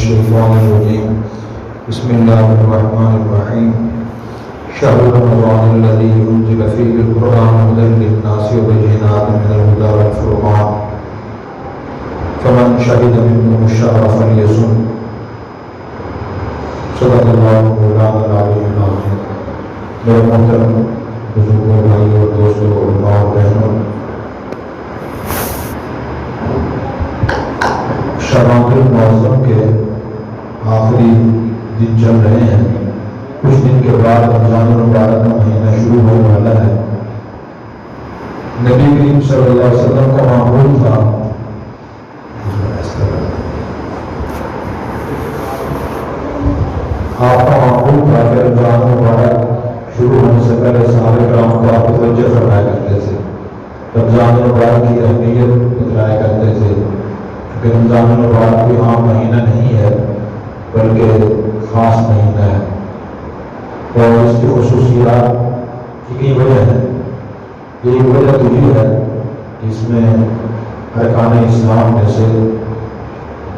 الشيطان الرجيم بسم الله الرحمن الرحيم شهر رمضان الذي أنزل فيه القرآن هدى للناس وبينات من الهدى والفرقان فمن شهد منكم الشهر فليصم صدق الله مولانا العلي العظيم. میرے محترم بزرگوں، بھائیوں اور دوستوں، علماء اور بہنوں، شعبان المعظم کے آخری دن چل رہے ہیں. کچھ دن کے بعد رمضان المبارک کا مہینہ شروع ہونے والا ہے. نبی کریم صلی اللہ علیہ وسلم کا معمول تھا آپ کا معمول تھا کہ رمضان المبارک شروع ہونے سے پہلے صحابہ کرام کو آپ توجہ فرمایا کرتے تھے، رمضان المبارک کی اہمیت بتلایا کرتے تھے کہ رمضان المبارک کوئی عام مہینہ نہیں ہے بلکہ خاص مہینہ ہے، اور اس کی خصوصیات کی کئی وجہ ہے. ایک وجہ تو یہ ہے کہ اس میں ارکان اسلام میں سے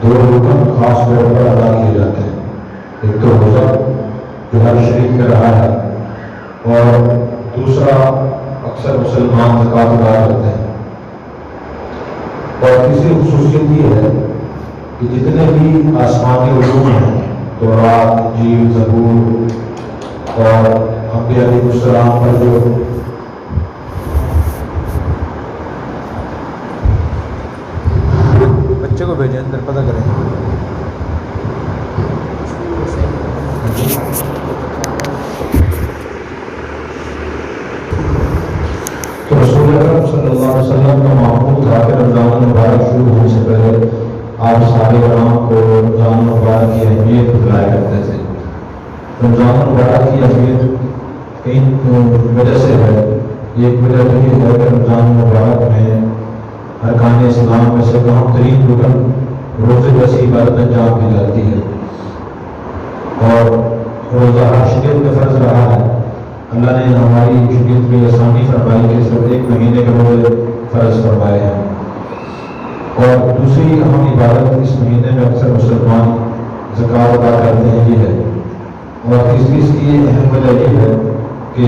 دو رکن خاص طور پر ادا کیے جاتے ہیں. ایک تو روزہ جو ہر شریف میں رہا ہے، اور دوسرا اکثر مسلمان زکوٰۃ ادا کرتے ہیں. اور تیسری خصوصیت یہ ہے کہ جتنے بھی آسمانی علوم ہیں، تورات، انجیل، زبور اور انبیاء علیہ السلام پر جو بچے کو بھیجیں اندر پتہ کریں. تو رسول اکرم صلی اللہ علیہ وسلم کا معمول تھا کہ رمضان المبارک شروع ہونے سے پہلے آپ صحابہ کرام کو رمضان المبارک کی اہمیت بتلایا کرتے تھے. رمضان المبارک کی اہمیت کئی وجہ سے ہے. ایک وجہ تو یہ ہے کہ رمضان المبارک میں ارکان اسلام میں سے اہم ترین رکن روزے جیسی عبادت انجام دی جاتی ہے، اور روزہ ہر شریعت میں فرض رہا ہے. اللہ نے ہماری شریعت میں آسانی فرمائی کہ صرف ایک مہینے کے روزے فرض فرمائے ہیں. اور دوسری اہم عبادت اس مہینے میں اکثر مسلمان زکوٰۃ ادا کرتے ہیں، یہ ہے. اور تیسری اس کی اہم وجہ یہ ہے کہ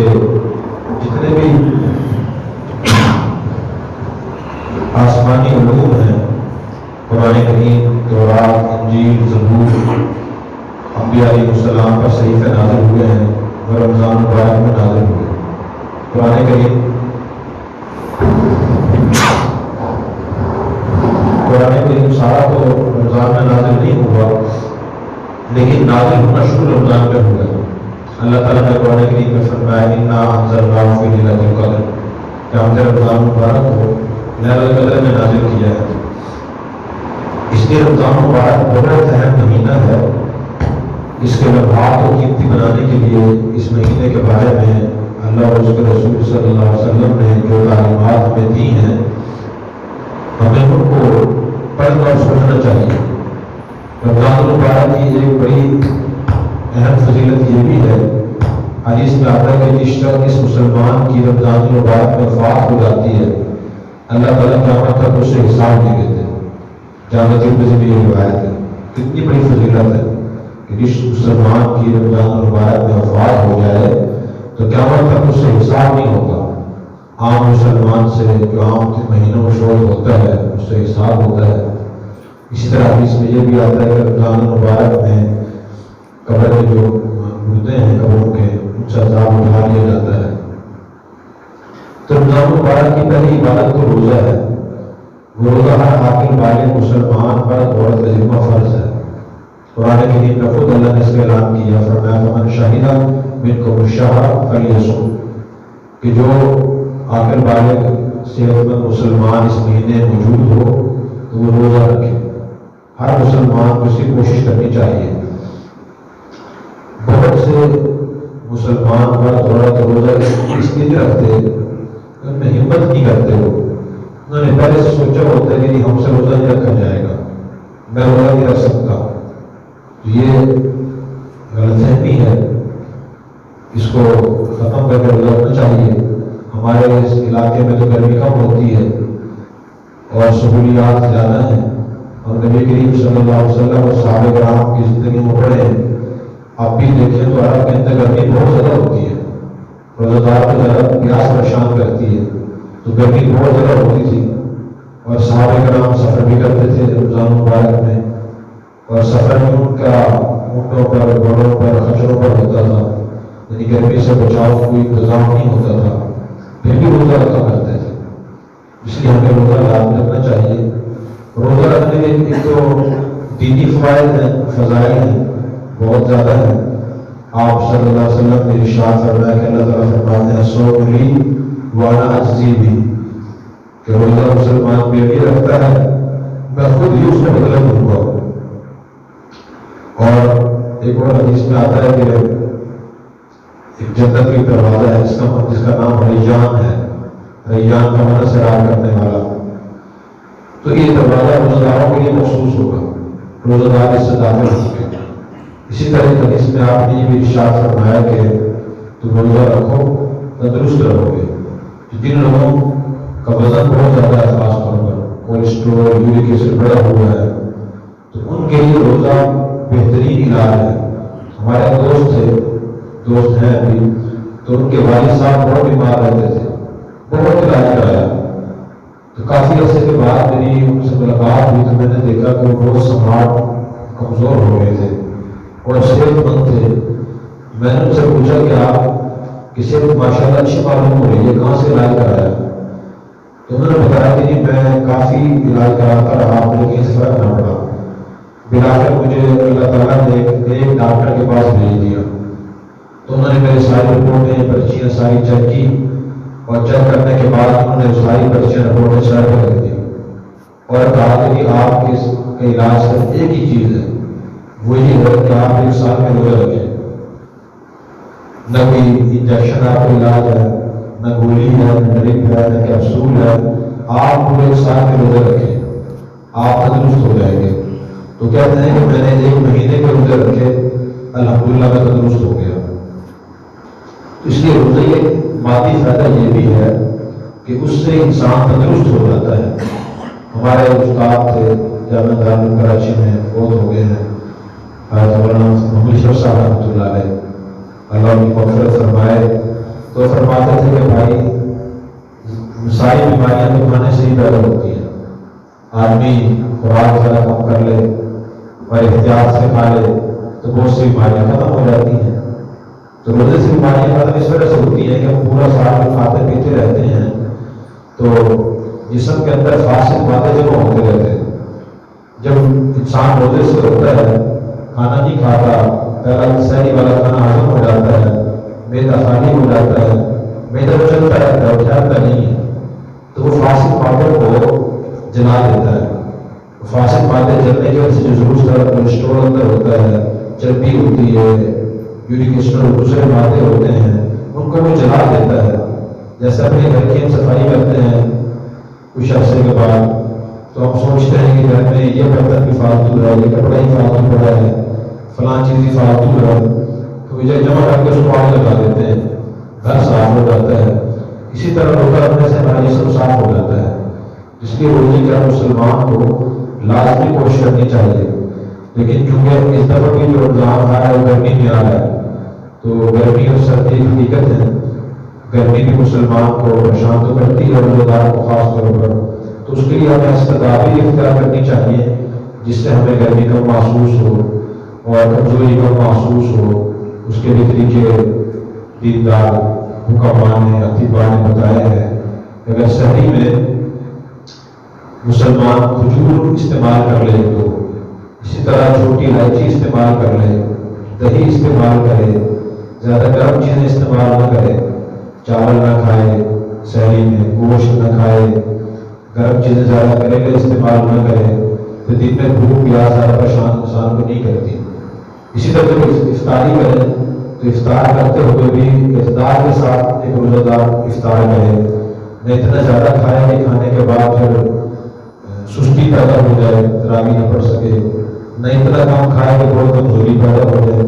جتنے بھی آسمانی علوم ہیں، قرآن کریم، تورات، انجیل، زبور، انبیاء علیہ السلام پر صحیفے نازل ہوئے ہیں اور رمضان مبارک میں نازل ہوئے. قرآن کریم سارا تو رمضان میں نازل نہیں ہوا، لیکن نازل ہونا شروع رمضان میں ہوا. اللہ تعالیٰ نے قرآن کریم میں فرمایا انا انزلناہ فی لیلۃ القدر، کہ ہم نے رمضان مبارک کو لیلۃ القدر میں نازل کیا ہے. اس لیے رمضان مبارک بہت اہم مہینہ ہے. اس کے لمحات کو قیمتی بنانے کے لیے اس مہینے کے بارے میں اللہ اور اس کے رسول صلی اللہ علیہ وسلم نے جو تعلیمات ہمیں دی ہیں، ہمیں ان کو پڑھنا اور سمجھنا چاہیے. رمضان المبارک کی ایک بڑی اہم فضیلت یہ بھی ہے، حدیث میں آتا ہے کہ جس شخص اس مسلمان کی رمضان المبارک میں وفات ہو جاتی ہے، اللہ تعالیٰ قیامت تک اس سے حساب نہیں لیتے. جامع ترمذی میں یہ روایت ہے. کتنی بڑی فضیلت ہے کہ جس مسلمان کی رمضان المبارک میں وفات ہو جائے تو قیامت تک اس سے حساب نہیں ہوگا. عام مسلمان سے جو عام مہینوں میں شروع ہوتا ہے اس سے حساب ہوتا ہے. اسی طرح حدیث میں یہ بھی آتا ہے کہ رمضان المبارک میں قبر کے جو مردے ہیں قبروں کے، ان سے عذاب اٹھا لیا جاتا ہے. تو رمضان المبارک کی پہلی عبادت تو روزہ ہے. وہ روزہ ہر عاقل بالغ مسلمان پر عورت کا ذمہ فرض ہے. قرآن کریم میں خود اللہ نے اس کا اعلان کیا، فرمایا فمن شہد منکم الشہر فلیصم، کہ جو عاقل بالغ صحت مند مسلمان اس مہینے موجود ہو تو وہ روزہ رکھے. ہر مسلمان کو اس کی کوشش کرنی چاہیے. بہت سے مسلمان مرد عورت روزہ اس لیے رکھتے ان میں ہمت نہیں کرتے. انہوں نے پہلے سے سوچا ہوتا ہے کہ ہم سے روزہ نہیں رکھا جائے گا، میں روزہ نہیں رکھ سکتا. یہ غلط فہمی ہے، اس کو ختم کر کے روزہ رکھنا چاہیے. ہمارے اس علاقے میں تو گرمی کم ہوتی ہے اور سہولیات زیادہ ہیں، اور نبی کریم صلی اللہ علیہ وسلم اور صحابہ کرام کی زندگی میں پڑھیں، اب بھی دیکھیں تو عرب کے اندر گرمی بہت زیادہ ہوتی ہے، روزہ دار کو زیادہ پیاس پریشان کرتی ہے، تو گرمی بہت زیادہ ہوتی تھی، اور صحابہ کرام سفر بھی کرتے تھے رمضان مبارک میں، اور سفر میں ان کا اونٹوں پر، گھوڑوں پر، خچروں پر ہوتا تھا، یعنی گرمی سے بچاؤ کوئی انتظام نہیں ہوتا تھا، پھر بھی روزہ رکھا کرتے تھے۔ اس لیے ہمیں روزہ لازم رکھنا چاہیے۔ روزہ رکھنے کے ایک تو دینی فوائد ہیں، فضائل ہیں، بہت زیادہ ہیں۔ آپ صلی اللہ علیہ وسلم نے ارشاد فرمایا کہ اللہ تعالیٰ فرماتے ہیں الصوم لی وانا اجزی بھی، کہ روزہ مسلمان پہ بھی رکھتا ہے، میں خود ہی اس کا بدلہ دوں گا۔ اور ایک اور حدیث میں آتا ہے کہ ایک جنت کی دروازہ ہے جس کا نام ریان ہے، ریان کا معنی سرار کرنے والا، تو یہ دروازہ روزہ داروں کے لیے مخصوص ہوگا، روزہ دار اس سے داخل ہوں گے۔ اسی طرح حدیث میں آپ نے یہ بھی ارشاد فرمایا کہ تم روزہ رکھو تندرست رہو گے۔ جن لوگوں کا وزن بہت زیادہ ہے، خاص طور پر کولیسٹرول، یورک ایسڈ بڑھا ہوا ہے، تو ان کے لیے روزہ بہترین علاج ہے۔ ہمارے دوست ہیں ابھی، تو ان کے والد صاحب بہت بیمار رہتے تھے، بہت علاج کرایا، تو کافی عرصے کے بعد میری ان سے ملاقات ہوئی تو میں نے دیکھا کہ وہ بہت سماعت کمزور ہو گئے تھے اور صحت مند تھے۔ میں نے ان سے پوچھا کہ آپ کی صحت ماشاء اللہ اچھی معلوم ہو رہی ہے، کہاں سے علاج کرایا؟ تو انہوں نے بتایا کہ میں کافی علاج کراتا رہا لیکن اس فرق نہ پڑا۔ بلاخر مجھے اللہ تعالیٰ نے ایک ڈاکٹر کے پاس بھیج دیا، تو انہوں نے میری ساری رپورٹیں، پرچیاں ساری چیک کی، اور چیک کرنے کے بعد انہوں نے ساری پرچیاں رپورٹیں سر پہ رکھ دی اور کہا کہ آپ کے علاج صرف ایک ہی چیز ہے، وہ یہ ہے کہ آپ ایک سال میں روزہ رکھیں، نہ کوئی انجیکشن آپ کا علاج ہے، نہ گولی ہے، نہ ڈرپ ہے، نہ کیپسول ہے، آپ پورے ایک سال میں روزہ رکھیں، آپ تندرست ہو جائیں گے۔ تو کہتے ہیں کہ میں نے 1 مہینے کے روزے رکھے، الحمدللہ میں تندرست ہو گیا۔ اس لیے روزے کے مادی فائدہ یہ بھی ہے کہ اس سے انسان تندرست ہو جاتا ہے۔ ہمارے استاد تھے جامعہ دارالعلوم کراچی میں، فوت ہو گئے ہیں، حضرت مولانا محمد اشرف صاحب رحمۃ اللہ علیہ، اللہ ان کی مغفرت فرمائے، تو فرماتے تھے کہ بھائی ساری بیماریاں تو کھانے سے ہی پیدا ہوتی ہیں، آدمی خوراک ذرا کم کر لے اور احتیاط سے کھا لے تو بہت سی بیماریاں ختم ہو جاتی ہیں۔ تو روزے سے بیماریاں ختم اس وجہ سے ہوتی ہیں کہ ہم پورا سال کھاتے پیتے رہتے ہیں، تو جسم کے اندر فاسد مادے جمع ہوتے رہتے ہیں۔ جب انسان روزے سے ہوتا ہے، کھانا نہیں کھاتا، پہلا سحری والا کھانا ہضم ہو جاتا ہے، معدہ خالی ہو جاتا ہے، معدہ چلتا رہتا ہے، اٹھاتا نہیں ہے، تو وہ فاسد مادوں کو جلا دیتا ہے۔ فاسد مادے جلنے کی وجہ سے جو ضرورت ہے کولیسٹرول اندر ہوتا ہے، چربی ہوتی ہے، یورک ایسڈ اور دوسرے مادے ہوتے ہیں، ان کو وہ جلا دیتا ہے۔ جیسے اپنے گھر کی ہم صفائی کرتے ہیں کچھ عرصے کے بعد، تو ہم سوچتے ہیں کہ گھر میں یہ برتن بھی فالتو ہے، یہ کپڑا ہی فالتو پڑا ہے، فلاں چیز ہی فالتو ہے، تو یہ جمع کر کے اس کو آگ لگا دیتے ہیں، گھر صاف ہو جاتا ہے۔ اسی طرح روزہ رکھنے سے ہمارا جسم صاف ہو جاتا ہے۔ اس لیے روزے کا مسلمان کو لازمی کوشش کرنی چاہیے، لیکن چونکہ اس دفعہ بھی جو رمضان آ رہا ہے گرمی میں آ رہا ہے، تو گرمی اور سردی کی حقیقت ہے، گرمی بھی مسلمان کو پریشان تو کرتی ہے، روزہ دار کو خاص طور پر، تو اس کے لیے ہمیں استدابی اختیار کرنی چاہیے جس سے ہمیں گرمی کم محسوس ہو اور کمزوری کم محسوس ہو۔ اس کے بھی طریقے دیندار حکمان نے، اطباء نے بتائے ہیں۔ اگر سحری میں مسلمان کھجور استعمال کر لے تو، اسی طرح چھوٹی الائچی استعمال کر لے، دہی استعمال کرے، زیادہ گرم چیزیں استعمال نہ کرے، چاول نہ کھائے، سحری میں گوشت نہ کھائے، گرم چیزیں زیادہ کریلے استعمال نہ کرے، تو دن میں بھوک پیاس زیادہ پریشان انسان کو نہیں کرتی۔ اسی طرح جب افطاری کریں تو افطار کرتے ہوئے بھی اعتدال کے ساتھ ایک روزہ دار افطار کرے، نہ اتنا زیادہ کھائے کہ کھانے کے بعد پھر سستی پیدا ہو جائے، تراویح نہ پڑھ سکے، نہ اتنا کم کھائے کہ بہت کمزوری پیدا ہو جائے۔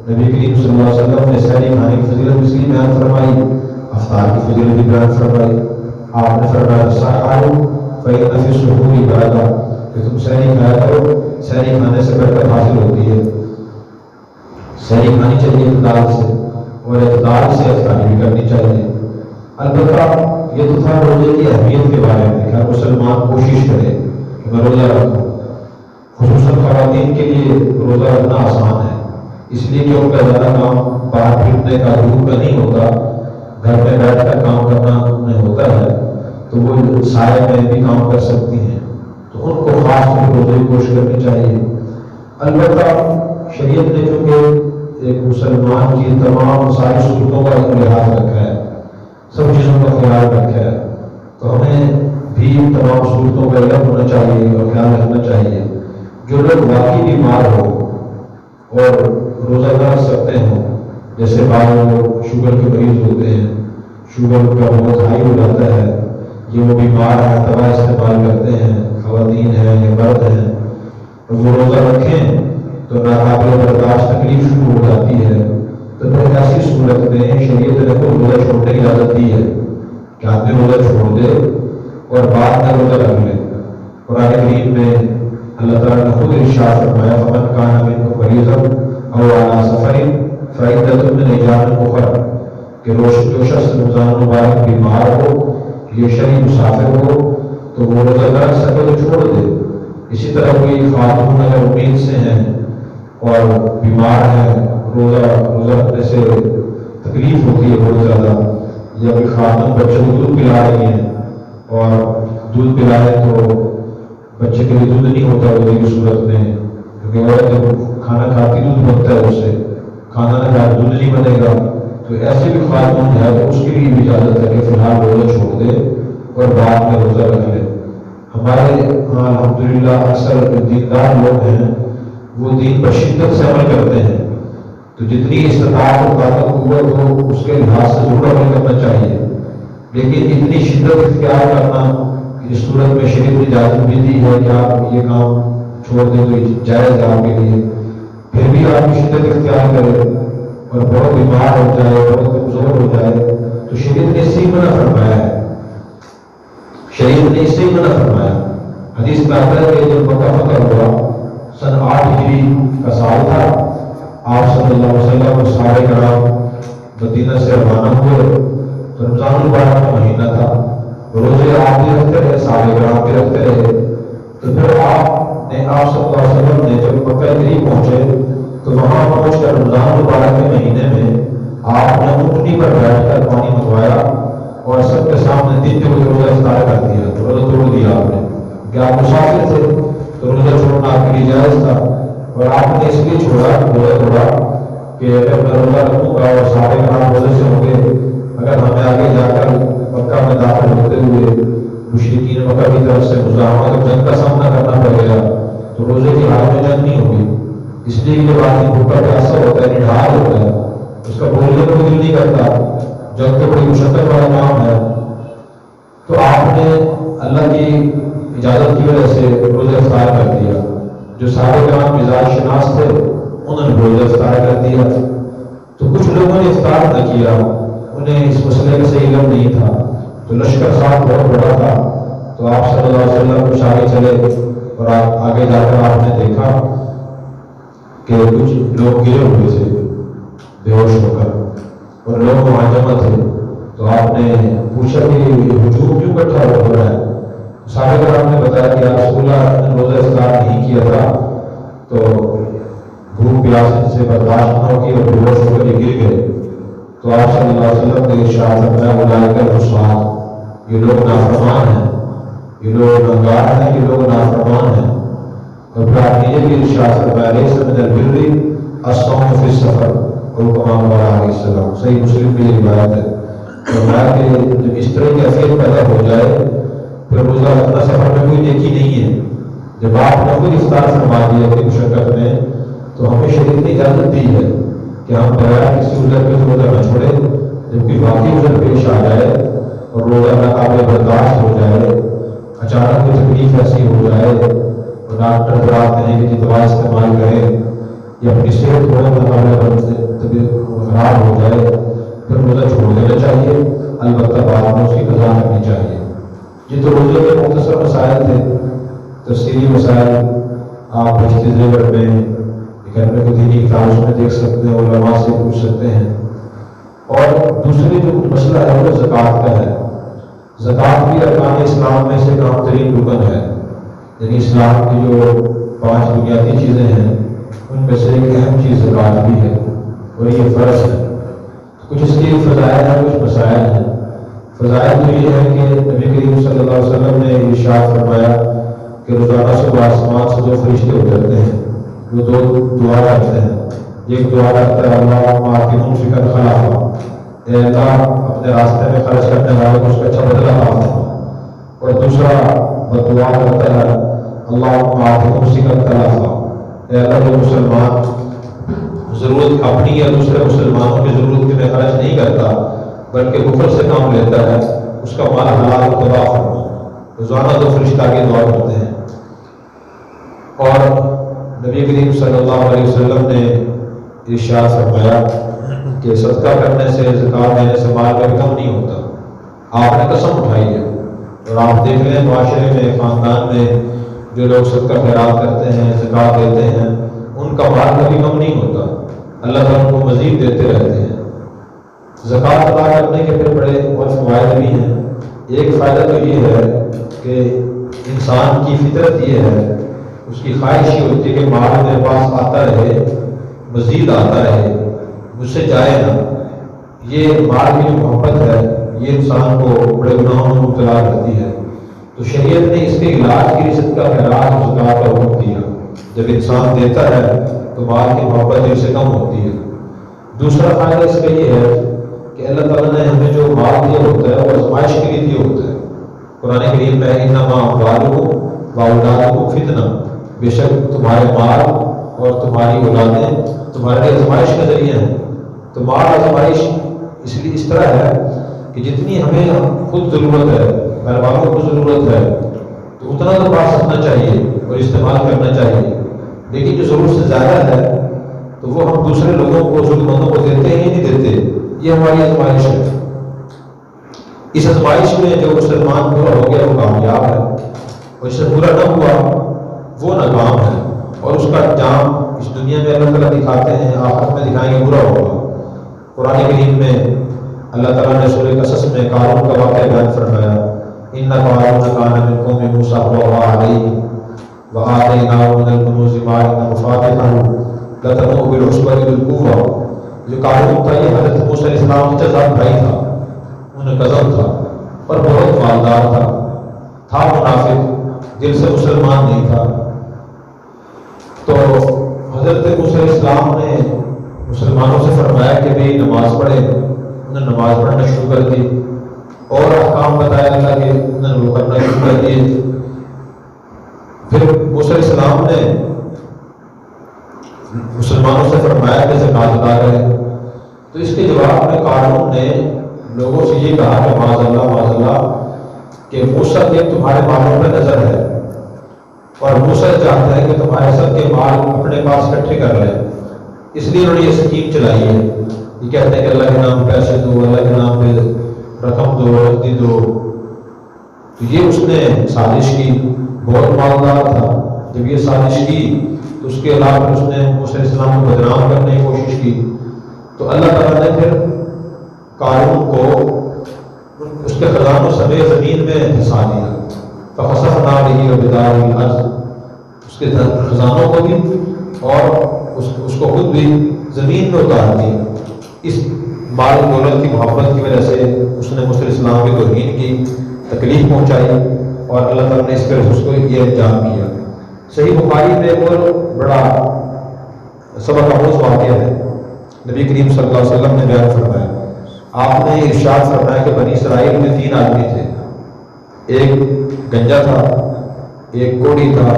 نبی کریم صلی اللہ علیہ وسلم نے سحری کھانے کی فضیلت اس لیے بیان فرمائی، افطار کی فضیلت بھی بیان فرمائی۔ آپ نے فرمایا سحروا فإن فی السحور عبادۃ، کہ تم سحری کھایا کرو، سحری کھانے سے برکت حاصل ہوتی ہے، سحری کھانی چاہیے اعتدال سے، اور اعتدال سے افطاری بھی کرنی چاہیے۔ البتہ یہ تو تھا روزے کی اہمیت کے بارے میں کہ ہر مسلمان کوشش کرے کہ میں روزہ رکھوں۔ خصوصاً خواتین کے لیے روزہ رکھنا آسان ہے، اس لیے کہ ان کا زیادہ کام باہر پھرنے کا، دھوپ کا نہیں ہوتا، گھر میں بیٹھ کر کام کرنا انہیں ہوتا ہے، تو وہ سائے میں بھی کام کر سکتی ہیں، تو ان کو خاص طور پر روزے کی کوشش کرنی چاہیے۔ البتہ شریعت نے چونکہ ایک مسلمان کی تمام ساری صورتوں کا لحاظ رکھا ہے، سب چیزوں کا خیال رکھا ہے، تو ہمیں بھی تمام صورتوں کا علم ہونا چاہیے اور خیال رکھنا چاہیے۔ جو لوگ واقعی بیمار ہو اور روزہ نہ رکھ سکتے ہوں، جیسے بعض لوگ شوگر کے مریض ہوتے ہیں، شوگر کا بہت ہائی ہو جاتا ہے، یہ وہ بیمار ہیں، دوا استعمال کرتے ہیں، خواتین ہیں یا مرد ہیں، اور وہ روزہ رکھیں تو ناقابل برداشت تکلیف شروع ہو جاتی ہے، تو پھر ایسی صورت میں شریعت نے کو روزہ چھوڑنے کی اجازت دی ہے کہ آدمی روزہ چھوڑ دے اور بعد میں روزہ رکھ لے۔ قرآن کریم میں اللہ تعالیٰ نے خود ارشاد فرمایا فمن کان منکم مریضا او علی سفر فعدۃ من ایام اخر، کہ جو شخص رمضان مبارک بیمار ہو یا شرعی مسافر ہو تو وہ روزہ نہ رکھ سکے تو چھوڑ دے۔ اسی طرح کوئی خاتون اگر امید سے ہیں اور بیمار ہیں، روزہ رکھنے سے تکلیف ہوتی ہے بہت زیادہ، یا کوئی خاتون بچے کو دودھ پلا رہی ہیں اور دودھ پلائے تو بچے کے لیے دودھ نہیں ہوتا روزے کی صورت میں، کیونکہ عورت جب کھانا کھاتی دودھ بنتا ہے اس سے، کھانا نہ کھائے دودھ نہیں بنے گا، تو ایسے بھی خاتون ہے تو اس کے لیے بھی اجازت ہے کہ فی الحال روزہ چھوڑ دے اور بعد میں روزہ رکھ لے۔ ہمارے الحمدللہ اکثر جو دیندار لوگ ہیں وہ دین پر شدت سے عمل کرتے ہیں، تو جتنی استطاعت اور طاقت قوت ہو اس کے لحاظ سے ضرور عمل کرنا چاہیے، لیکن اتنی شدت اختیار کرنا اس صورت میں شریعت نے اجازت بھی دی ہے کہ آپ یہ کام چھوڑ دیں تو جائز ہے آپ کے لیے، پھر بھی آپ کی شدت اختیار کریں اور بہت بیمار ہو جائے، بہت کمزور ہو جائے، تو شریعت نے اس سے ہی منع فرمایا ہے، شریعت نے اس سے ہی منع فرمایا۔ حدیث میں آتا ہے کہ جب مکہ فتح ہوا، سن 8 ہجری کا سال تھا، آپ صلی اللہ علیہ وسلم اور صحابہ کرام مدینہ سے روانہ ہوئے، تو رمضان المبارک کا مہینہ تھا، روزے آپ بھی رکھتے رہے، صحابہ کرام بھی رکھتے رہے، تو پھر آپ صلی اللہ علیہ وسلم نے جب مکہ قریب پہنچے تو وہاں پہنچ کر رمضان المبارک کے مہینے میں آپ نے اونٹنی پر بیٹھ کر پانی منگوایا اور سب کے سامنے دیتے ہوئے روزہ افطار کر دیا، روزہ توڑ دیا آپ نے، کہ آپ مسافر تھے تو روزہ چھوڑنا آپ کے لیے جائز تھا، اور آپ نے اس لیے چھوڑا روزہ توڑا کہ اگر میں روزہ رکھوں گا اور صحابہ کرام روزے سے ہوں گے، اگر ہمیں آگے جا کر مکہ میں داخل ہوتے ہوئے مشرکین مکہ کی طرف سے مزاحمت اور جنگ کا سامنا کرنا پڑے گا تو روزے کی حالت میں جنگ نہیں ہوگی، اس لیے کہ جب آدمی بھوکا پیاسا ہوتا ہے، نڈھال ہوتا ہے، اس کا بولنے کو دل نہیں کرتا، جنگ تو بڑی مشقت والا کام ہے، تو آپ نے اللہ کی اجازت کی وجہ سے روزہ افطار کر دیا۔ جو صحابہ کرام مزاج شناس تھے انہوں نے روزہ افطار کر دیا، تو کچھ لوگوں نے افطار نہ کیا، انہیں اس مسئلے کا صحیح علم نہیں تھا، تو لشکر صاحب بہت بڑا تھا، تو آپ صلی اللہ علیہ وسلم کچھ آگے چلے اور آگے جا کر آپ نے دیکھا کہ کچھ لوگ گرے ہوئے تھے بے ہوش ہو کر اور لوگ وہاں جمع تھے، تو آپ نے پوچھا کہ ہجوم کیوں اکٹھا ہو رہا ہے؟ صحابہ کرام نے بتایا کہ رسول اللہ نے روزہ افطار نہیں کیا تھا تو بھوک پیاس سے برداشت نہ ہوگی اور بے ہوش ہو کر یہ گر گئے، تو آپ صلی اللہ علیہ وسلم نے ارشاد فرمایا اولئک العصاة، یہ لوگ نافرمان ہیں، یہ لوگ گناہگار ہیں، یہ لوگ نافرمان ہیں۔ اور پھر آپ نے یہ بھی ارشاد فرمایا لیس من البر الصوم فی السفر، اور کما قال علیہ السلام، صحیح مسلم میں یہ روایت ہے، فرمایا کہ جب اس طرح کی کیفیت پیدا ہو جائے پھر روزہ رکھنا سفر میں کوئی نیکی نہیں ہے۔ جب آپ نے خود افطار فرما دیا اپنی مشقت میں تو ہمیں شریعت نے اجازت دی ہے کہ ہم بغیر کسی عذر پہ روزہ نہ چھوڑیں، جب کوئی واقعی عذر پیش آ جائے اور روزہ ناقابل برداشت ہو جائے، اچانک کوئی تکلیف ایسی ہو جائے اور ڈاکٹر بتاتے ہیں کہ دوا استعمال کریں یا اپنی صحت طبیعت خراب ہو جائے پھر روزہ چھوڑ دینا چاہیے، البتہ بعد میں اس کی قضا کرنی چاہیے۔ یہ تو روزے کے مختصر مسائل تھے، تفصیلی مسائل آپ بہشتی زیور میں گھر میں کوئی دینی کتاب اس میں دیکھ سکتے ہیں، علماء سے پوچھ سکتے ہیں۔ اور دوسری جو مسئلہ ہے وہ زکوٰۃ کا ہے۔ زکوٰۃ بھی ارکان اسلام میں سے اہم ترین رکن ہے، یعنی اسلام کی جو 5 بنیادی چیزیں ہیں ان میں سے ایک اہم چیز زکوٰۃ بھی ہے اور یہ فرض ہے۔ کچھ اس کے فضائل ہیں، کچھ مسائل ہیں۔ فضائل تو یہ ہے کہ نبی کریم صلی اللہ علیہ وسلم نے ارشاد فرمایا کہ روزانہ صبح آسمان سے 2 فرشتے اترتے ہیں، وہ 2 دعا کرتے ہیں۔ ایک دعا کرتا ہے اللہم آت ممسکا خلافا، اے اللہ اپنے راستے میں خرچ کرنے والے کو اس کا اچھا بدلہ عطا فرما۔ اور دوسرا دعا کرتا ہے اللہم آت ممسکا تلافا، اے اللہ جو مسلمان ضرورت اپنی یا دوسرے مسلمانوں کی ضرورت کے میں خرچ نہیں کرتا بلکہ بخل سے کام لیتا ہے، اس کا مال حلال تباہ فرما۔ روزانہ 2 فرشتہ آگے دعا کرتے ہیں۔ اور نبی کریم صلی اللہ علیہ وسلم نے ارشاد فرمایا کہ صدقہ کرنے سے، زکوٰۃ دینے سے مال کا کم نہیں ہوتا۔ آپ نے قسم اٹھائی ہے، اور آپ دیکھ لیں معاشرے میں، خاندان میں جو لوگ صدقہ خیرات کرتے ہیں، زکوٰۃ دیتے ہیں، ان کا مال کبھی کم نہیں ہوتا، اللہ تعالیٰ کو مزید دیتے رہتے ہیں۔ زکوٰۃ ادا کرنے کے پھر بڑے اور فوائد بھی ہیں۔ ایک فائدہ تو یہ ہے کہ انسان کی فطرت یہ ہے، اس کی خواہش یہ ہوتی ہے کہ مال میرے پاس آتا رہے، مزید آتا رہے، مجھ سے جائے نہ۔ یہ مال کی جو محبت ہے یہ انسان کو بڑے گناہوں میں مبتلا کرتی ہے، تو شریعت نے اس کے علاج کے لیے صدقہ خیرات اور زکوٰۃ کا حکم دیا۔ جب انسان دیتا ہے تو مال کی محبت اس سے کم ہوتی ہے۔ دوسرا فائدہ اس کا یہ ہے کہ اللہ تعالیٰ نے ہمیں جو مال دیا ہوتا ہے وہ آزمائش کے لیے دیا ہوتا ہے۔ قرآن کریم میں انما اموالکم واولادکم فتنہ، بے شک تمہارے مال اور تمہاری اولادیں تمہارے لیے آزمائش کا ذریعہ ہیں۔ تو مال آزمائش اس لیے اس طرح ہے کہ جتنی ہمیں خود ضرورت ہے، گھر والوں کو ضرورت ہے، تو اتنا تو پاس رکھنا چاہیے اور استعمال کرنا چاہیے، لیکن جو ضرورت سے زیادہ ہے تو وہ ہم دوسرے لوگوں کو، ضرورت مندوں کو دیتے ہی نہیں دیتے۔ یہ ہماری آزمائش ہے۔ اس آزمائش میں جو مسلمان پورا ہو گیا وہ کامیاب ہے، اور جس سے پورا نہ ہوا وہ ناکام ہے، اور اس کا انجام اس دنیا میں اللہ تعالیٰ دکھاتے ہیں، آخرت میں دکھائیں گے برا ہوگا۔ قرآن کریم میں اللہ تعالیٰ نے سورہ قصص میں قارون کا واقعہ بیان فرمایا، ان قارون کان من قوم موسیٰ فبغى علیہم وآتیناہ من الکنوز ما ان مفاتحہ لتنوء بالعصبۃ اولي القوہ۔ جو قارون تھا یہ حضرت موسیٰ علیہ السلام کا چچا بھائی تھا، انہیں کزن تھا اور بہت مالدار تھا منافق، دل سے مسلمان نہیں تھا۔ تو حضرت موسیٰ علیہ السلام نے مسلمانوں سے فرمایا کہ بھئی نماز پڑھے، انہوں نے نماز پڑھنا شروع کر دی، اور احکام بتایا اللہ کے، انہوں نے وہ کرنا شروع کر دیے۔ پھر موسیٰ علیہ السلام نے مسلمانوں سے فرمایا کہ زکوٰۃ ادا کریں، تو اس کے جواب میں قارون نے لوگوں سے یہ کہا کہ معاذ اللہ کہ موسیٰ کی تمہارے مالوں پہ نظر ہے، اور موسیٰ چاہتا ہے کہ تمہارے سب کے مال اپنے پاس اکٹھے کر لیں، اس لیے انہوں نے یہ اسکیم چلائی ہے۔ یہ کہتے ہیں کہ اللہ کے نام پہ پیسے دو، اللہ کے نام پہ رقم دو، رقدی دو۔ تو یہ اس نے سازش کی، بہت مالدار تھا، جب یہ سازش کی تو اس کے علاوہ اس نے موسیٰ علیہ السلام کو بدنام کرنے کی کوشش کی، تو اللہ تعالیٰ نے پھر قارون کو اس کے خزانوں سمیت زمین میں دھسا دیا، فخسفنا بہ وبدارہ الارض، اس کے خزانوں کو بھی اور اس کو خود بھی زمین میں اتار دیا۔ اس مال دولت کی محبت کی وجہ سے اس نے موسیٰ علیہ السلام کی توہین کی، تکلیف پہنچائی، اور اللہ تعالیٰ نے اس پر اس کو یہ انجام کیا۔ صحیح بخاری میں ایک اور بڑا سبق آموز واقعہ ہے، نبی کریم صلی اللہ علیہ وسلم نے بیان فرمایا، آپ نے ارشاد فرمایا کہ بنی اسرائیل میں 3 آدمی تھے، ایک گنجا تھا، ایک کوڑی تھا،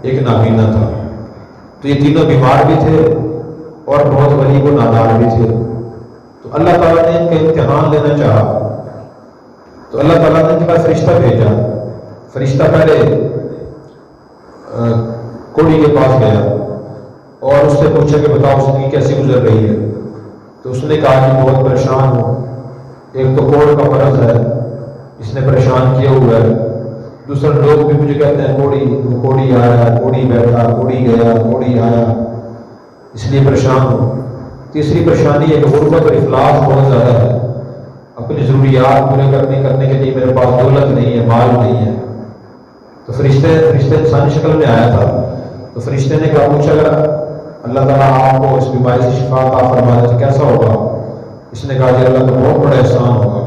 ایک نابینا تھا۔ تو یہ تینوں بیمار بھی تھے اور بہت غریب و نادار بھی تھے۔ تو اللہ تعالیٰ نے ان کا امتحان لینا چاہا، تو اللہ تعالیٰ نے ان کے پاس فرشتہ بھیجا۔ فرشتہ پہلے کوڑی کے پاس گیا اور اس سے پوچھا کہ بتاؤ زندگی کیسی گزر رہی ہے؟ تو اس نے کہا کہ بہت پریشان ہوں، ایک تو کوڑ کا مرض ہے، اس نے پریشان کیا ہوا ہے، دوسرے لوگ بھی مجھے کہتے ہیں کوڑی آیا، کوڑی بیٹھا، کوڑی گیا، کوڑی آیا، اس لیے پریشان ہو۔ تیسری پریشانی ہے کہ غربت اور افلاس بہت زیادہ ہے، اپنی ضروریات پورے کرنے کے لیے میرے پاس دولت نہیں ہے، مال نہیں ہے۔ تو فرشتے انسانی شکل میں آیا تھا، تو فرشتے نے کہا پوچھا، اگر اللہ تعالیٰ آپ کو اس بیماری سے شفا عطا فرما دے تو کیسا ہوگا؟ اس نے کہا کہ اللہ کا بہت بڑا احسان ہوگا،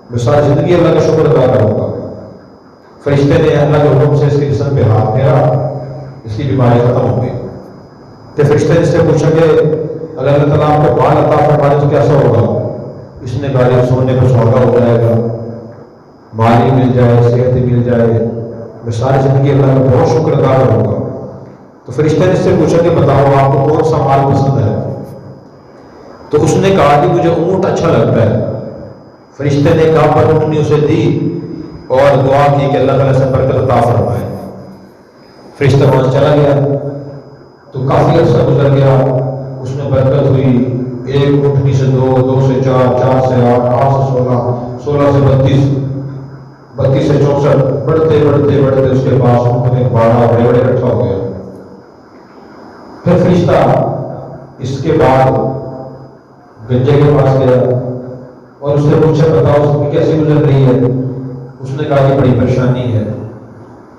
میں ساری زندگی اللہ کا شکر ادا کروں گا۔ فرشتے نے اللہ کے حکم سے اس کے جسم پہ ہاتھ پھیرا، اس کی بیماری ختم ہو گئی۔ تو فرشتے نے اس سے پوچھا کہ اگر اللہ تعالیٰ آپ کو مال عطا فرما دے تو کیسا ہوگا؟ اس نے کہا کہ سونے پر سودا ہو جائے گا، مال ہی مل جائے، صحت ہی مل جائے، میں ساری زندگی اللہ کا بہت شکر ادا کروں گا۔ تو فرشتے نے اس سے پوچھا کہ بتاؤ آپ کو کون سا مال پسند ہے؟ تو اس نے کہا کہ مجھے اونٹ اچھا لگتا ہے۔ فرشتے نے کہا پر اونٹنی اسے دی اور دعا کی کہ اللہ تعالیٰ سے برکت عطا فرمائے۔ فرشتہ وہاں سے چلا گیا، تو کافی عرصہ گزر گیا، اس میں برکت ہوئی، ایک اونٹنی سے دو، دو سے چار، چار سے آٹھ، آٹھ سے 16، 16 سے 32، 32 سے 64، بڑھتے بڑھتے بڑھتے اس کے پاس اونٹ میں باڑا بڑے بڑے اکٹھا ہو گیا۔ پھر فرشتہ اس کے بعد گنجے کے پاس گیا اور اس سے پوچھا بتاؤ اس میں کیسی گزر رہی ہے؟ اس نے کہا کہ بڑی پریشانی ہے،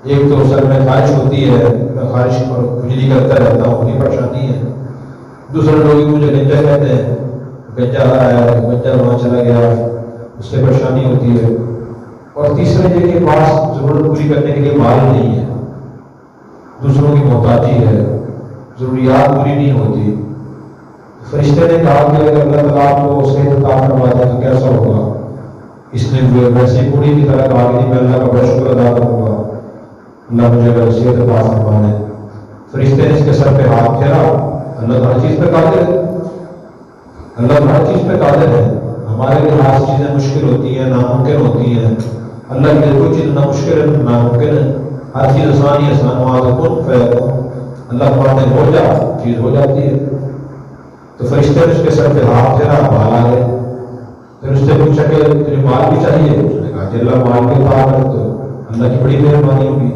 ایک تو سر میں خارش ہوتی ہے، میں خارش پر کھجلی کرتا رہتا ہوں، بڑی پریشانی ہے۔ دوسرے لوگ مجھے گنجا کہتے ہیں، گنجا آیا، گنجا وہاں چلا گیا، اس سے پریشانی ہوتی ہے۔ اور تیسرے جن کے پاس ضرورت پوری کرنے کے لیے مال نہیں ہے، دوسروں کی محتاجی ہے، ضروریات پوری نہیں ہوتی۔ فرشتے نے کہا کہ اگر اللہ تعالیٰ آپ کو صحت عطا فرما دے تو کیسا ہوگا؟ اس نے ویسے کوڑی کی طرح کہا کہ میں اللہ کا بہت شکر ادا کروں گا، اللہ مجھے اگر صحت عطا فرما دے۔ فرشتے نے اس کے سر پہ ہاتھ پھیرا، اللہ ہر چیز پہ قادر ہے، اللہ ہر چیز پہ قادر ہے۔ ہمارے لیے خاص چیزیں مشکل ہوتی ہیں، ناممکن ہوتی ہیں، اللہ کے لیے کوئی چیز نہ مشکل ہے نہ ناممکن ہے، ہر چیز آسان ہی آسان، وہاں سے کن فیکون، اللہ فرماتے ہیں ہو جا، چیز ہو جاتی ہے۔ تو فرشتے نے اس کے سر پہ ہاتھ پھیرا، مال آ گئے۔ پھر اس سے پوچھا کہ تجھے مال بھی چاہیے؟ اس نے کہا کہ اللہ مال کے عطا کرے تو اللہ کی بڑی مہربانی ہوگی۔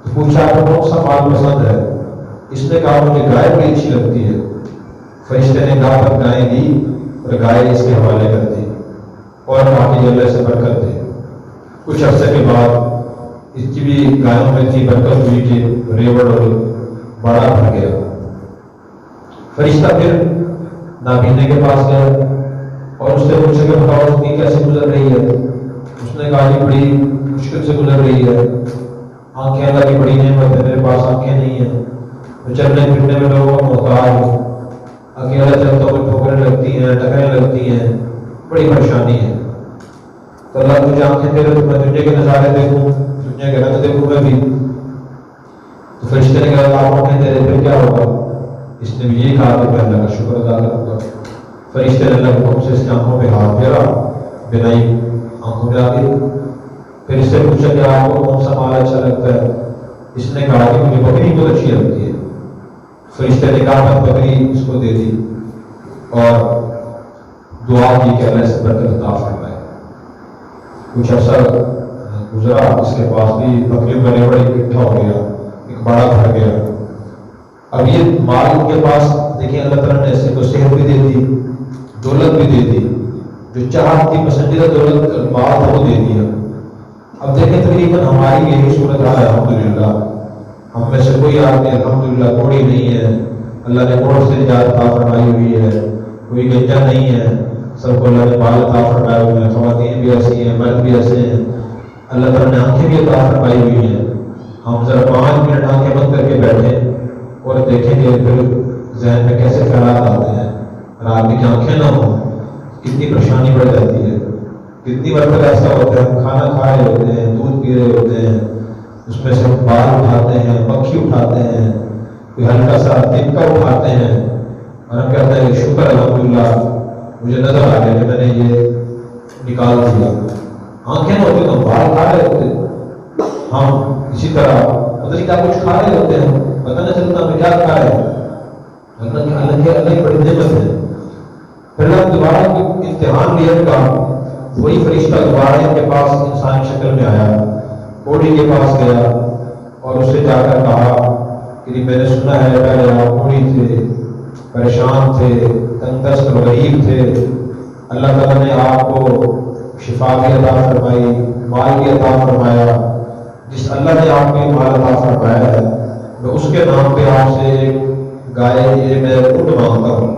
تو پوچھا آپ کو کون سا مال پسند ہے؟ اس نے کہا مجھے گائے بڑی اچھی لگتی ہے۔ فرشتے نے کہا پر گائے دی اور گائے اس کے حوالے کر دی اور کہا کہ اللہ سے برکت دے۔ کچھ عرصے کے بعد اس کی بھی گایوں میں اتنی برکت ہوئی کہ ریوڑ اور بڑا بھر گیا۔ فرشتہ پھر نابینے کے پاس گیا اور اس سے پوچھا کہ بتاؤ اس کی کیسے گزر رہی ہے؟ اس نے کہا کہ بڑی مشکل سے گزر رہی ہے، آنکھیں اللہ کی بڑی نعمت ہے، میرے پاس آنکھیں نہیں ہیں، میں چلنے پھرنے میں لوگوں کا محتاج ہوں، اکیلا چلتا ہوں، ٹھوکریں لگتی ہیں، ٹکریں لگتی ہیں، بڑی پریشانی ہے۔ تو اللہ مجھے آنکھیں دے دے تو میں دنیا کے نظارے دیکھوں، دنیا کے رنگ دیکھوں میں بھی۔ تو فرشتے نے کہا آپ آنکھیں دے دے پھر کیا ہوگا؟ اس نے بھی یہی کہا کہ میں اللہ کا شکر ادا کروں گا۔ فرشتے نے اللہ کے حکم سے اس کی آنکھوں پہ ہاتھ پھیرا، بینائی آنکھوں میں آ گئی۔ پھر اس سے پوچھا کہ آپ کو کون سا مال اچھا لگتا ہے؟ اس نے کہا کہ مجھے بکری بہت اچھی لگتی ہے۔ فرشتے نے کہا میں بکری اس کو دے دی اور دعا کی کہ اللہ سے برکت عطا فرمائے۔ کچھ عرصہ گزرا، اس کے پاس بھی بکریوں کا ریوڑ اکٹھا ہو گیا، ایک بڑا بھر گیا۔ اب یہ مال ان کے پاس دیکھیں اللہ تعالیٰ نے ایسے کو صحت بھی دے دی، دولت بھی دے دی، جو چاہت کی پسندیدہ دولت مال وہ دے دیا۔ اب دیکھیں تقریباً ہماری یہی صورت ہے، الحمدللہ ہم میں سے کوئی آدمی الحمدللہ کوڑی نہیں ہے، اللہ نے کوڑ سے نجات عطا فرمائی ہوئی ہے، کوئی گنجا نہیں ہے، سب کو اللہ نے مال عطا فرمائے ہوئے ہیں، خواتین بھی ایسی ہیں، مرد بھی ایسے ہیں، اللہ تعالیٰ نے آنکھیں بھی عطا فرمائی ہوئی ہیں۔ ہم ذرا 5 منٹ آنکھیں بند کر کے بیٹھیں اور دیکھیں گے پھر ذہن میں کیسے خیالات آتے ہیں، اور آدمی کی آنکھیں نہ ہوں کتنی پریشانی بڑھ جاتی ہے۔ کتنی مرتبہ ایسا ہوتا ہے ہم کھانا کھا رہے ہوتے ہیں، دودھ پی رہے ہوتے ہیں، اس میں سے بال اٹھاتے ہیں، مکھی اٹھاتے ہیں، کوئی ہلکا سا تنکا اٹھاتے ہیں اور ہم کہتے ہیں کہ شکر الحمدللہ مجھے نظر آ گیا کہ میں نے یہ نکال دیا۔ آنکھیں نہ ہوتی تو بال کھا رہے ہوتے، ہم اسی طرح پتہ نہیں کیا کچھ کھا رہے ہوتے ہیں، پتہ نہ چلتا ہمیں کیا کھا رہے ہیں، اللہ کی بڑی نعمت ہے۔ پھر اللہ دوبارہ امتحان لیا کا، وہی فرشتہ دوبارہ ان کے پاس انسانی شکل میں آیا کوڑی کے پاس گیا اور اس سے جا کر کہا کہ میں نے سنا ہے پہلے آپ کوڑی تھے، پریشان تھے، تنگ دست اور غریب تھے، اللہ تعالیٰ نے آپ کو شفا بھی عطا فرمائی، مال بھی عطا فرمایا، جس اللہ نے آپ کو مال عطا فرمایا ہے میں اس کے نام پہ آپ سے ایک گائے یہ میں اونٹ مانگتا ہوں،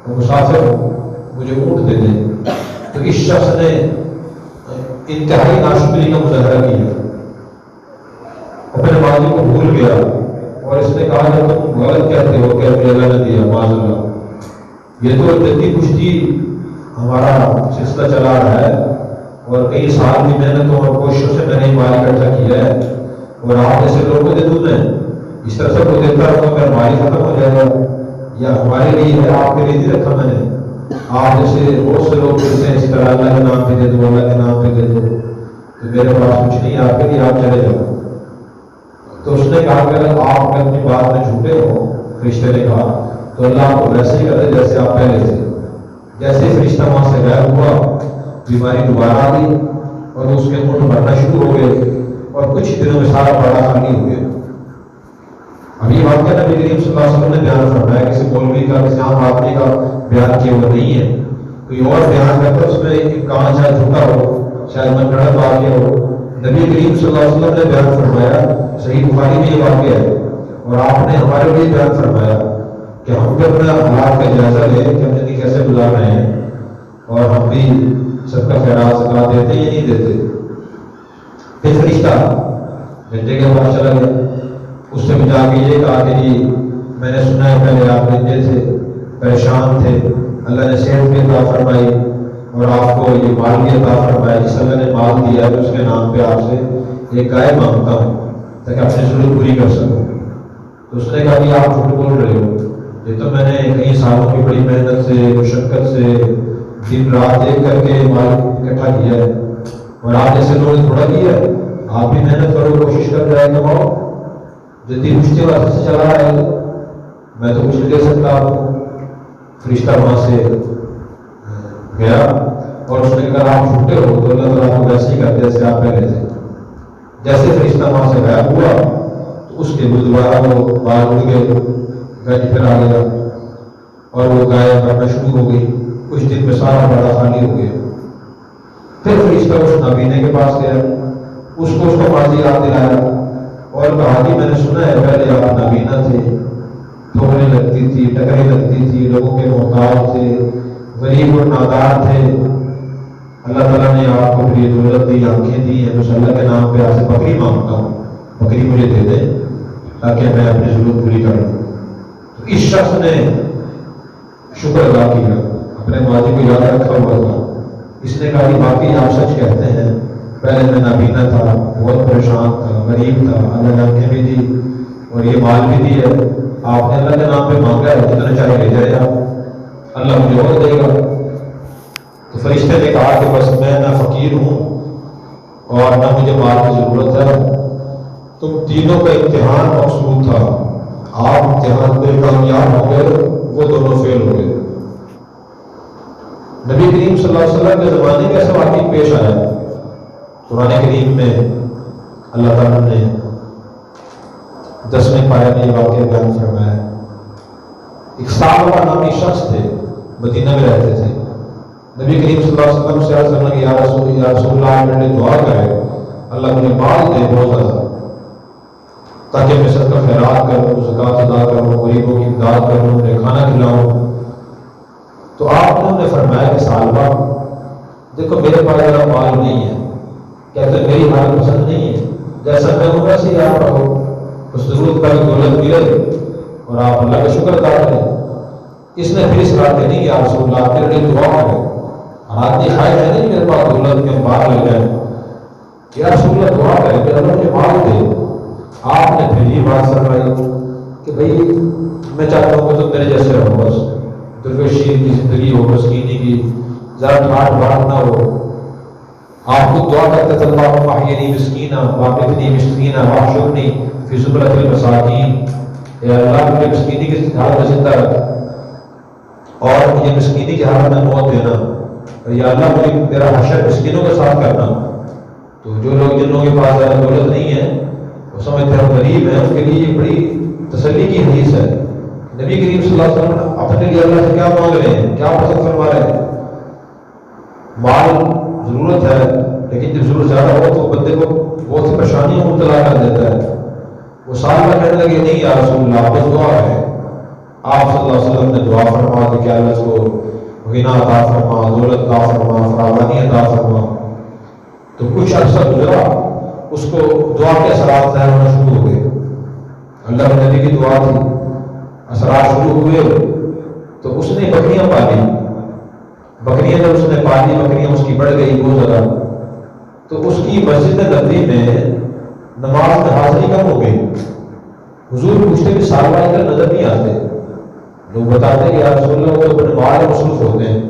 میں مسافر ہوں، مجھے اونٹ دے دیں۔ تو اس شخص نے انتہائی ناشکری کا مظاہرہ کیا، اپنے ماضی کو بھول گیا اور اس نے کہا کہ تم غلط کہتے ہو کہ مجھے اللہ نے دیا، معاذ اللہ۔ یہ تو جدی کشتی ہمارا سلسلہ چلا رہا ہے اور کئی سال کی محنتوں اور کوششوں سے میں نے مال اکٹھا کیا ہے، اور آپ ایسے لوگوں کو دے دوں میں اس طرح سے کو دیتا رہوں کہ مال ختم ہو جائے گا، یا ہمارے لیے ہے، آپ کے لیے نہیں رکھا میں نے۔ آپ جیسے بہت سے لوگ کہتے ہیں اس طرح اللہ کے نام پہ دے دو، اللہ کے نام پہ دے دو، تو میرے پاس کچھ نہیں آپ کے لیے، آپ چلے جاؤ۔ تو اس نے کہا کہ اگر آپ اپنی بات میں جھوٹے ہو، فرشتے نے کہا، تو اللہ آپ کو ویسے ہی کرے جیسے آپ پہلے تھے۔ جیسے ہی فرشتہ وہاں سے غائب ہوا، بیماری دوبارہ آ گئی اور اس کے اونٹ بھرنا شروع ہو گئے اور کچھ دنوں میں سارا بڑا خالی ہو گیا۔ اب یہ واقعہ نبی کریم صلی اللہ علیہ وسلم نے بیان فرمایا، کسی مولوی کا، کسی عام آدمی کا بیان کیا ہوا نہیں ہے، کوئی اور بیان کرتا اس میں ایک کہاں شاید جھوٹا ہو، شاید من گھڑت واقعہ ہو۔ نبی کریم صلی اللہ علیہ وسلم نے بیان فرمایا، صحیح بخاری میں یہ واقعہ ہے، اور آپ نے ہمارے لیے بیان فرمایا کہ ہم بھی اپنا حالات کا جائزہ لیں کہ ہم زندگی کیسے گزار رہے ہیں، اور ہم بھی سب کا خیرات زکات دیتے یا نہیں دیتے۔ پھر فرشتہ گھنٹے کے بعد چلا گیا، اس سے بھی جا کے یہ کہا کہ جی میں نے سنا ہے پہلے آپ گنجے تھے، پریشان تھے، اللہ نے صحت بھی عطا فرمائی اور آپ کو یہ مال بھی عطا فرمایا، جس اللہ نے مال دیا ہے اس کے نام پہ آپ سے ایک گائے مانگتا ہوں تاکہ اپنی ضرورت پوری کر سکوں۔ تو اس نے کہا کہ آپ جھوٹ بول رہے ہو، یہ تو میں نے کئی سالوں کی بڑی محنت سے، مشقت سے، دن رات ایک کر کے مال اکٹھا کیا ہے، اور آپ جیسے لوگوں نے تھوڑا کیا ہے، آپ بھی محنت کرو، کوشش کر رہے ہیں، کماؤ، جدی مشتے واسطے سے چلا رہا ہے، میں تو کچھ نہیں دے سکتا آپ کو۔ فرشتہ وہاں سے گیا اور اس نے کہا آپ جھوٹے ہو تو اللہ تعالیٰ کو ویسے ہی کرتے جیسے آپ پہلے تھے۔ جیسے فرشتہ وہاں سے غائب ہوا تو اس کے دوبارہ وہ بال اڑ گئے، گنج پھر آ گیا اور وہ گائے بڑھنا شروع ہو گئی، کچھ دن میں سارا بڑا خالی ہو گیا۔ پھر فرشتہ اس نابینے کے پاس گیا، اس کو اس کا ماضی یاد دلایا اور کہا کہ میں نے سنا ہے پہلے آپ نابینا تھے، تھوڑنے لگتی تھی، ٹکرے لگتی تھی، لوگوں کے محتاج تھے، غریب اور نادار تھے، اللہ تعالیٰ نے آپ کو پھر یہ دولت دی، آنکھیں دی ہیں، تو اللہ کے نام پہ آپ سے بکری مانگتا ہوں، بکری مجھے دے دیں تاکہ میں اپنی ضرورت پوری کروں۔ تو اس شخص نے شکر ادا کیا، اپنے ماضی کو یاد رکھا ہوا تھا، اس نے کہا کہ باقی آپ سچ کہتے ہیں، پہلے میں نابینا تھا، بہت پریشان تھا، غریب تھا، اللہ نے آنکھیں بھی دی اور یہ مال بھی دی ہے، آپ نے اللہ کے نام پہ مانگا ہے، جتنا چاہے لے جائے آپ، اللہ مجھے اور دے گا۔ تو فرشتے نے کہا کہ بس میں نہ فقیر ہوں اور نہ مجھے مال کی ضرورت ہے، تم تینوں کا امتحان مقصود تھا، آپ امتحان میں کامیاب ہو گئے، وہ دونوں فیل ہو گئے۔ نبی کریم صلی اللہ علیہ وسلم کے زمانے میں ایسا واقعہ پیش آیا، قرآن کریم میں اللہ تعالیٰ نے 10ویں پارے میں یہ واقعہ بیان فرمایا ہے۔ ایک صحابہ نامی شخص تھے، مدینہ میں رہتے تھے، نبی کریم صلی اللہ علیہ وسلم سے عرض کرنے یا رسول اللہ میرے لیے دعا کرے، اللہ مجھے مال دے بہت زیادہ تاکہ میں صدقہ خیرات کروں، زکوٰۃ ادا کروں، غریبوں کی امداد کروں، انہیں کھانا کھلاؤں۔ تو آپ نے انہیں فرمایا کہ صحابہ دیکھو میرے پاس ذرا مال نہیں ہے، کہتے میری حالت پسند نہیں ہے، جیسا میں ہوں ویسے ہی آپ رہو، اس ضرورت پر دولت ملے اور آپ اللہ کا شکر ادا کریں۔ اس نے پھر اس بات کہ نہیں یا رسول اللہ میرے لیے دعا کریں، آدمی خواہش ہے نہیں میرے پاس دولت کے باہر لگ جائے، یا رسول اللہ دعا کریں کہ اللہ مجھے مال دے۔ آپ نے پھر یہ بات فرمائی کہ بھائی میں چاہتا ہوں کہ تم میرے جیسے رہو، بس درویشی کی زندگی ہو، مسکینی کی، ذرا ٹھاٹ باٹ نہ ہو۔ آپ خود دعا کرتے تھے اللہم احیینی مسکینا وامتنی مسکینا واحشرنی فی زمرۃ المساکین، اے اللہ مجھے مسکینی کی حالت میں زندہ رکھ اور مجھے مسکینی کی حالت میں موت دینا، اور یا اللہ مجھے میرا حشر مسکینوں کے ساتھ کرنا۔ تو جو لوگ جن لوگوں کے پاس زیادہ دولت نہیں ہے وہ سمجھتے ہیں غریب ہیں، اس کے لیے یہ بڑی تسلی کی حدیث ہے۔ نبی کریم صلی اللہ علیہ وسلم اپنے لیے اللہ سے کیا مانگ رہے ہیں، کیا پسند فرما رہے ہیں؟ مال ضرورت ہے، لیکن جب ضرورت زیادہ ہو تو بندے کو بہت سی پریشانیوں میں مبتلا کر دیتا ہے۔ وہ سال میں کہنے لگے نہیں یا رسول اللہ، بس دعا ہے۔ آپ صلی اللہ علیہ وسلم نے دعا فرما دی کہ اللہ اس کو غنا عطا فرما، دولت عطا فرما، فراوانی عطا فرما۔ تو کچھ عرصہ گزرا، اس کو دعا کے اثرات ظاہر ہونا شروع ہو گئے۔ اللہ کے نبی کی دعا تھی، اثرات شروع ہوئے تو اس نے بکریاں پالی۔ بکریاں جب اس نے پالی، بکریاں اس کی بڑھ گئی بہت زیادہ، تو اس کی مسجد نبوی میں نماز میں حاضری کم ہو گئی۔ حضور پوچھتے کہ سال بھر ادھر نظر نہیں آتے، لوگ بتاتے کہ یا رسول اللہ وہ تو اپنے مال میں مصروف ہوتے ہیں۔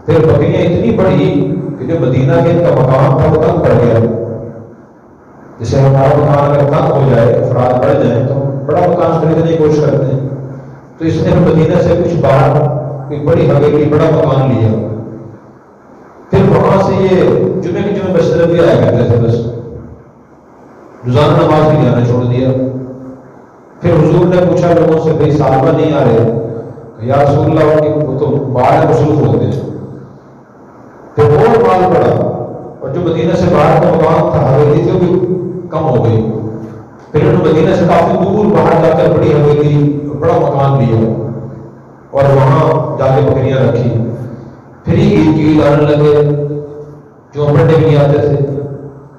پھر بکریاں اتنی بڑھی کہ جو مدینہ کے ان کا مقام تھا وہ تنگ پڑ گیا۔ جیسے ہمارا مکان اگر تنگ ہو جائے، افراد بڑھ جائیں تو بڑا مکان خریدنے کی کوشش کرتے ہیں، تو اس نے مدینہ سے کچھ باہر کوئی بڑی حویلی، بڑا مکان لیا۔ پھر وہاں سے یہ جمعے کے جمعے مسجد نبوی آیا کرتے تھے، بس روزانہ نماز بھی آنا چھوڑ دیا۔ پھر حضور نے پوچھا لوگوں سے، بھائی صحابہ نہیں آ رہے؟ یا رسول اللہ وہ تو باہر مصروف ہوتے ہیں۔ پھر اور مال بڑھا، اور جو مدینہ سے باہر کا مقام تھا، حویلی تھی، وہ بھی کم ہو گئی۔ پھر انہوں نے مدینہ سے کافی دور باہر جا کر بڑی حویلی، بڑا مکان لیا اور وہاں جا کے بکریاں رکھی۔ پھر ہی عید کی عید آنے لگے، جو پڑھنے بھی نہیں آتے تھے۔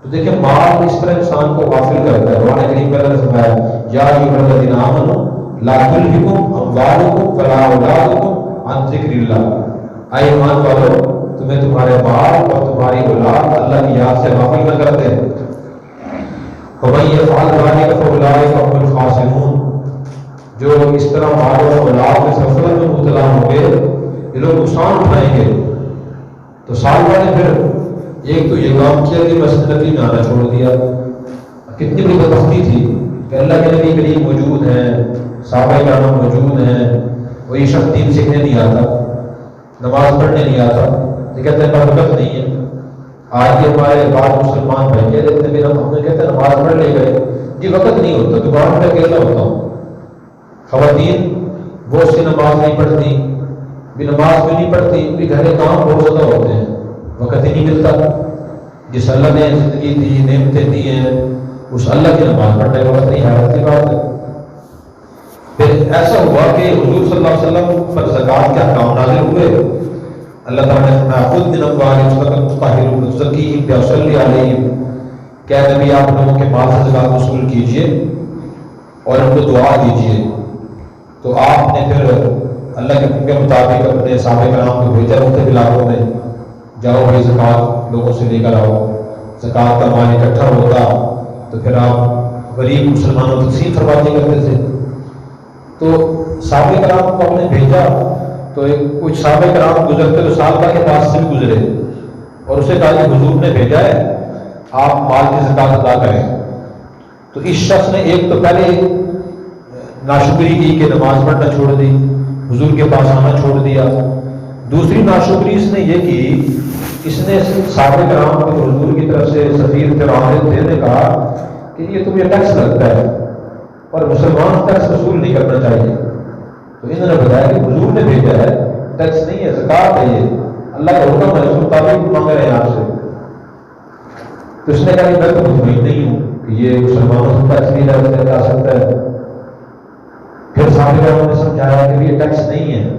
تو دیکھیں مال اس طرح انسان کو غافل کرتا ہے۔ قرآن کریم میں نے فرمایا یا ایھا الذین آمنوا لا تلہکم اموالکم ولا اولادکم عن ذکر اللہ، اے ایمان والو تمہیں تمہارے مال اور تمہاری اولاد اللہ کی یاد سے غافل نہ کر دے۔ وَمَن يَفْعَلْ ذَلِكَ فَأُولَٰئِکَ هُمُ الْخَاسِرُونَ، جو اس طرح مال اور اولاد میں غفلت میں مبتلا ہوں گے یہ لوگ نقصان اٹھائیں گے۔ تو سال بھر نے پھر ایک تو یہ کام کیا کہ مسجد نبوی میں آنا چھوڑ دیا۔ کتنی بڑی بدبختی تھی کہ اللہ کے نبی کریم موجود ہیں، صحابہ کرام موجود ہیں، وہی شخص دین سیکھنے نہیں آتا، نماز پڑھنے نہیں آتا، یہ کہتے ہیں برکت نہیں ہے۔ آج یہ ہمارے بعض مسلمان بھائی کہہ دیتے ہیں ہم نے کہتے ہیں نماز پڑھ لے گئے، جی وقت نہیں ہوتا، دکان پہ اکیلا ہوتا ہوں۔ خواتین بہت سی نماز نہیں پڑھتی، بھی نماز بھی نہیں پڑھتی، بھی گھر کے کام بہت زیادہ ہوتے ہیں، وقت ہی نہیں ملتا۔ جس اللہ نے زندگی دی، نعمتیں دی ہیں، اس اللہ کی نماز پڑھنے کا وقت نہیں، حیرت کی بات ہے۔ پھر ایسا ہوا کہ حضور صلی اللہ علیہ وسلم پر زکوٰۃ کے احکام نازل ہوئے۔ اللہ تعالیٰ نے فرمایا خذ من اموالہم صدقۃ تطہرھم وتزکیہم بہا وصلی علیہم، کہ اے نبی آپ لوگوں کے مال سے زکوٰۃ وصول کیجیے اور ان کو دعا دیجیے۔ تو آپ نے پھر اللہ کے حکم کے مطابق اپنے صحابہ کرام کو بھیجا مختلف علاقوں میں، جاؤ بھائی زکوٰۃ لوگوں سے لے کر آؤ۔ زکوٰۃ کا مال اکٹھا ہوتا تو پھر آپ غریب مسلمانوں کو تقسیم فرماتے کرتے تھے۔ تو صحابہ کرام کو ہم نے بھیجا تو کچھ صحابہ کرام گزرتے تو سال بھر کے پاس سے بھی گزرے اور اسے کہا کہ حضور نے بھیجا ہے آپ مال کی زکوٰۃ ادا کریں۔ تو اس شخص نے ایک تو پہلے ناشکری کی کہ نماز پڑھنا چھوڑ دی، حضور کے پاس آنا چھوڑ دیا۔ دوسری ناشکری اس نے یہ کی، اس نے صحابہ کرام کو حضور کی طرف سے سفیر فرعون تھے نے کہا کہ یہ تمہیں ٹیکس لگتا ہے اور مسلمان ٹیکس وصول نہیں کرنا چاہیے۔ تو انہوں نے بتایا کہ حضور نے بھیجا ہے، ٹیکس نہیں ہے، زکوٰۃ ہے، یہ اللہ کا حکم ہے، اس مطابق مانگ رہے ہیں آپ سے۔ تو اس نے کہا کہ میں تو مطمئن نہیں ہوں کہ یہ مسلمانوں سے ٹیکس نہیں لگا سکتا ہے۔ پھر صحابہ کرام نے سمجھایا کہ یہ ٹیکس نہیں ہے،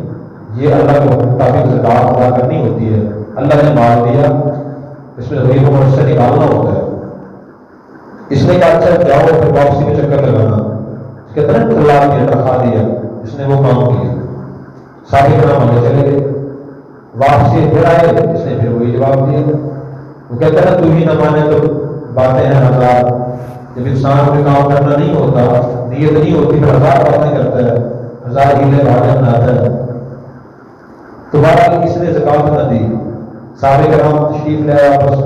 یہ اللہ کے مطابق زکوٰۃ ادا کرنی ہوتی ہے، اللہ نے مال دیا، اس میں غریبوں کو حصہ نکالنا ہوتا ہے۔ اس نے کہا اچھا جاؤ پھر واپسی میں چکر لگانا، کہتے ہیں طلاق دیا، تنخواہ دیا، اس نے وہ کام کیا۔ صحابہ کرام آگے چلے گئے، واپسی پھر آئے، اس نے پھر وہی جواب دیا۔ وہ کہتے ہیں تو ہی نہ مانے تو باتیں ہیں ہزار، جب انسان کو کام کرنا نہیں ہوتا، نیت نہیں ہوتی، پھر ہزار باتیں کرتا ہے، ہزار ہیلے باتیں بناتا ہے۔ تو بہرحال اس نے زکوٰۃ نہ دی۔ صحابہ کرام تشریف لے آیا، بس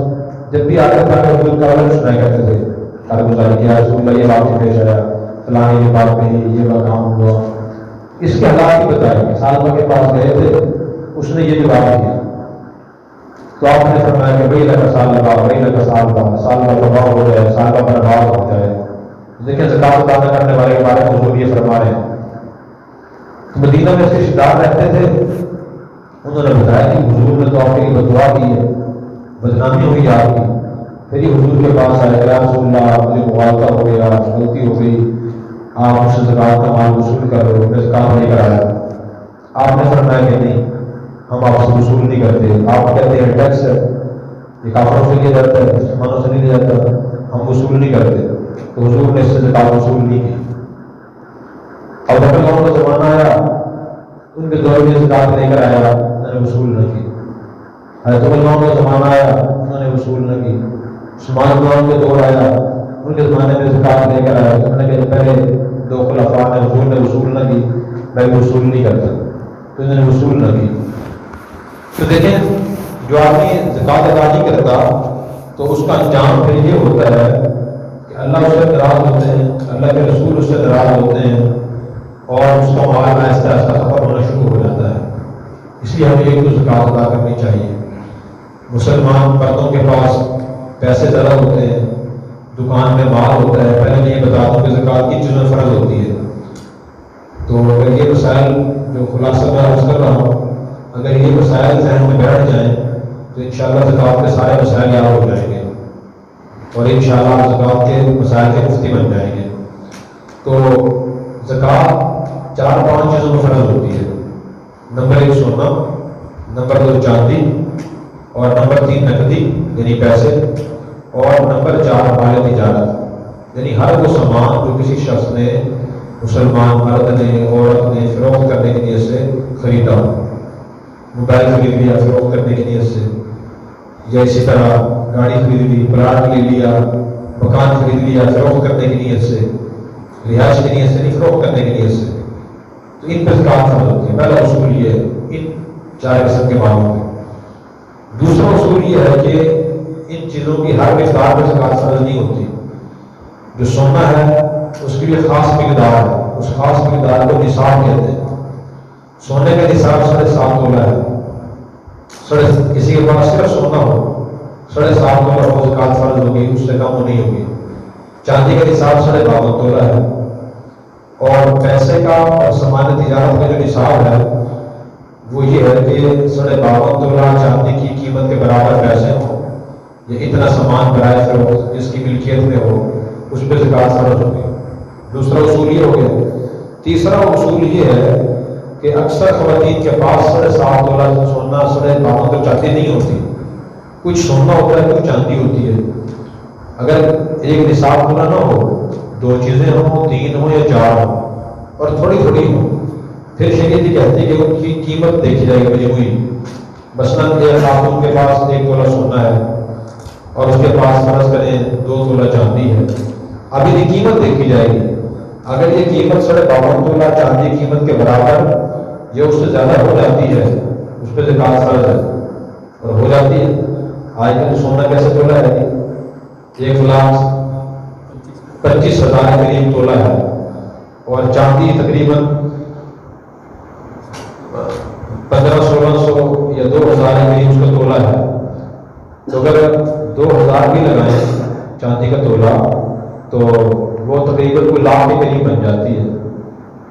جب بھی آتا تھا کہ حضور کا علم سنایا کرتے تھے، کارگزاری کیا رسول اللہ یہ بات پیش آیا، فلانی یہ بات کہی، یہ کام ہوا، اس کے حالات ہی بتائے۔ سال بھر کے پاس گئے تھے، اس نے یہ جواب دیا۔ تو آپ نے فرمایا کہ وہی لگا سال لگا، وہی لگا سال لگا، سال کا تباہ ہو جائے، سال کا برباد ہو جائے۔ دیکھیں زکات ادا نہ کرنے والے کے بارے میں حضور یہ فرما رہے ہیں۔ تو مدینہ میں سے رشتے دار رہتے تھے، انہوں نے بتایا کہ حضور نے تو آپ کے لیے بدعا کی ہے، بدنامی ہوئی آپ کی۔ پھر یہ حضور کے پاس آئے کہ یا رسول اللہ مجھے مغالطہ ہو گیا، غلطی ہو گئی، آپ مجھ سے زکات کا مال وصول کر رہے ہو، میں زکات لے کر آیا۔ آپ نے فرمایا کہ نہیں، ہم آپ سے وصول نہیں کرتے، آپ کہتے ہیں ٹیکس ہے، یہ کافروں سے لیا جاتا ہے، مسلمانوں سے نہیں لیا جاتا، ہم وصول نہیں کرتے۔ تو حضور نے اس سے زکات وصول نہیں کی۔ اور بکر کا زمانہ آیا، ان کے دور میں زکات لے کر آیا، انہوں نے وصول نہ کی۔ حضرت عمر کا زمانہ آیا، انہوں نے وصول نہ کی۔ عثمان کے دور آیا، ان کے زمانے میں زکات لے کر آیا، انہوں نے کہ پہلے دو خلفاء نے حضور نے وصول نہ کی، میں وصول نہیں کرتا، تو انہوں نے وصول نہ کی۔ تو دیکھیں جو آدمی زکات ادا نہیں کرتا تو اس کا انجام پھر یہ ہوتا ہے کہ اللہ اس سے ناراض ہوتے ہیں، اللہ کے رسول اس سے ناراض ہوتے ہیں، اور اس کا مال آہستہ آہستہ ختم ہونا شروع ہو جاتا ہے۔ اس لیے ہمیں ایک تو زکات ادا کرنی چاہیے۔ مسلمان مردوں کے پاس پیسے زیادہ ہوتے ہیں، دکان میں مال ہوتا ہے۔ پہلے میں یہ بتا دوں کہ زکات کن چیزوں میں فرض ہوتی ہے۔ تو اگر یہ مسائل جو خلاصہ میں عرض کر رہا ہوں، اگر یہ مسائل ذہن میں بیٹھ جائیں تو انشاءاللہ زکات کے سارے مسائل یاد ہو جائیں گے، اور انشاءاللہ زکات کے مسائل کے مفتی بن جائیں گے۔ تو زکات 4-5 چیزوں میں فرض ہوتی ہے۔ نمبر 1 سونا، نمبر 2 چاندی، اور نمبر 3 نقدی یعنی پیسے، اور نمبر 4 مال تجارت یعنی ہر وہ سامان جو کسی شخص نے، مسلمان مرد نے، عورت نے فروخت کرنے کی نیت سے خریدا ہو۔ موبائل خرید لیا فروخت کرنے کی نیت سے، یا اسی طرح گاڑی خرید لی، پلاٹ لے لیا، مکان خرید لیا فروخت کرنے کی نیت سے، رہائش کی نیت سے نہیں، فروخت کرنے کی نیت سے، تو ان پر زکات فرض ہوتی ہے۔ پہلا اصول یہ ہے ان 4 قسم کے مالوں پہ۔ دوسرا اصول یہ ہے کہ ان چیزوں کی ہر مقدار پر زکات فرض نہیں ہوتی۔ جو سونا ہے اس کے لیے خاص مقدار ہے، اس خاص مقدار کو نصاب کہتے ہیں۔ سونے کا نصاب 7.5 تولہ ہے۔ کسی کے پاس صرف سونا ہو 7.5 تولہ وہ زکات فرض ہوگی، اس سے کم نہیں ہوگی۔ چاندی کا نصاب 52.5 تولہ ہے، اور پیسے کا اور سامان تجارت کا جو نصاب ہے وہ یہ ہے کہ 52.5 تولہ چاندی کی قیمت کے برابر پیسے ہوں، یا اتنا سامان برائے فروخت جس کی ملکیت میں ہو، اس پہ زکات فرض ہوگی۔ دوسرا اصول یہ ہو گیا۔ تیسرا اصول یہ ہے کہ اکثر خواتین کے پاس 7.5 تولہ سونا 52 تو چاندی نہیں ہوتی، کچھ سونا ہوتا ہے کچھ چاندی ہوتی ہے۔ اگر ایک نصاب تولہ نہ ہو، 2 چیزیں ہوں، 3 ہوں یا 4 ہوں، اور تھوڑی تھوڑی ہوں، پھر شریعت یہ کہتی ہے کہ ان کی قیمت دیکھی جائے گی مجموعی۔ مثلاً ایک خاتون کے پاس 1 تولہ سونا ہے اور اس کے پاس فرض کریں 2 تولہ چاندی ہے، اب یہ قیمت دیکھی جائے گی۔ اگر یہ قیمت 52 تولہ چاندی قیمت کے برابر یا اس سے زیادہ ہو جاتی ہے، اس پہ زکات فرض ہے، اور ہو جاتی ہے۔ آج کل سونا کیسے تولہ ہے؟ 1,25,000 کے قریب تولہ ہے، اور چاندی تقریباً 1500-1600 یا 2000 کے قریب اس کا تولہ ہے۔ تو اگر 2000 بھی لگائیں چاندی کا تولہ تو وہ تقریباً کوئی لاکھ کے قریب بن جاتی ہے،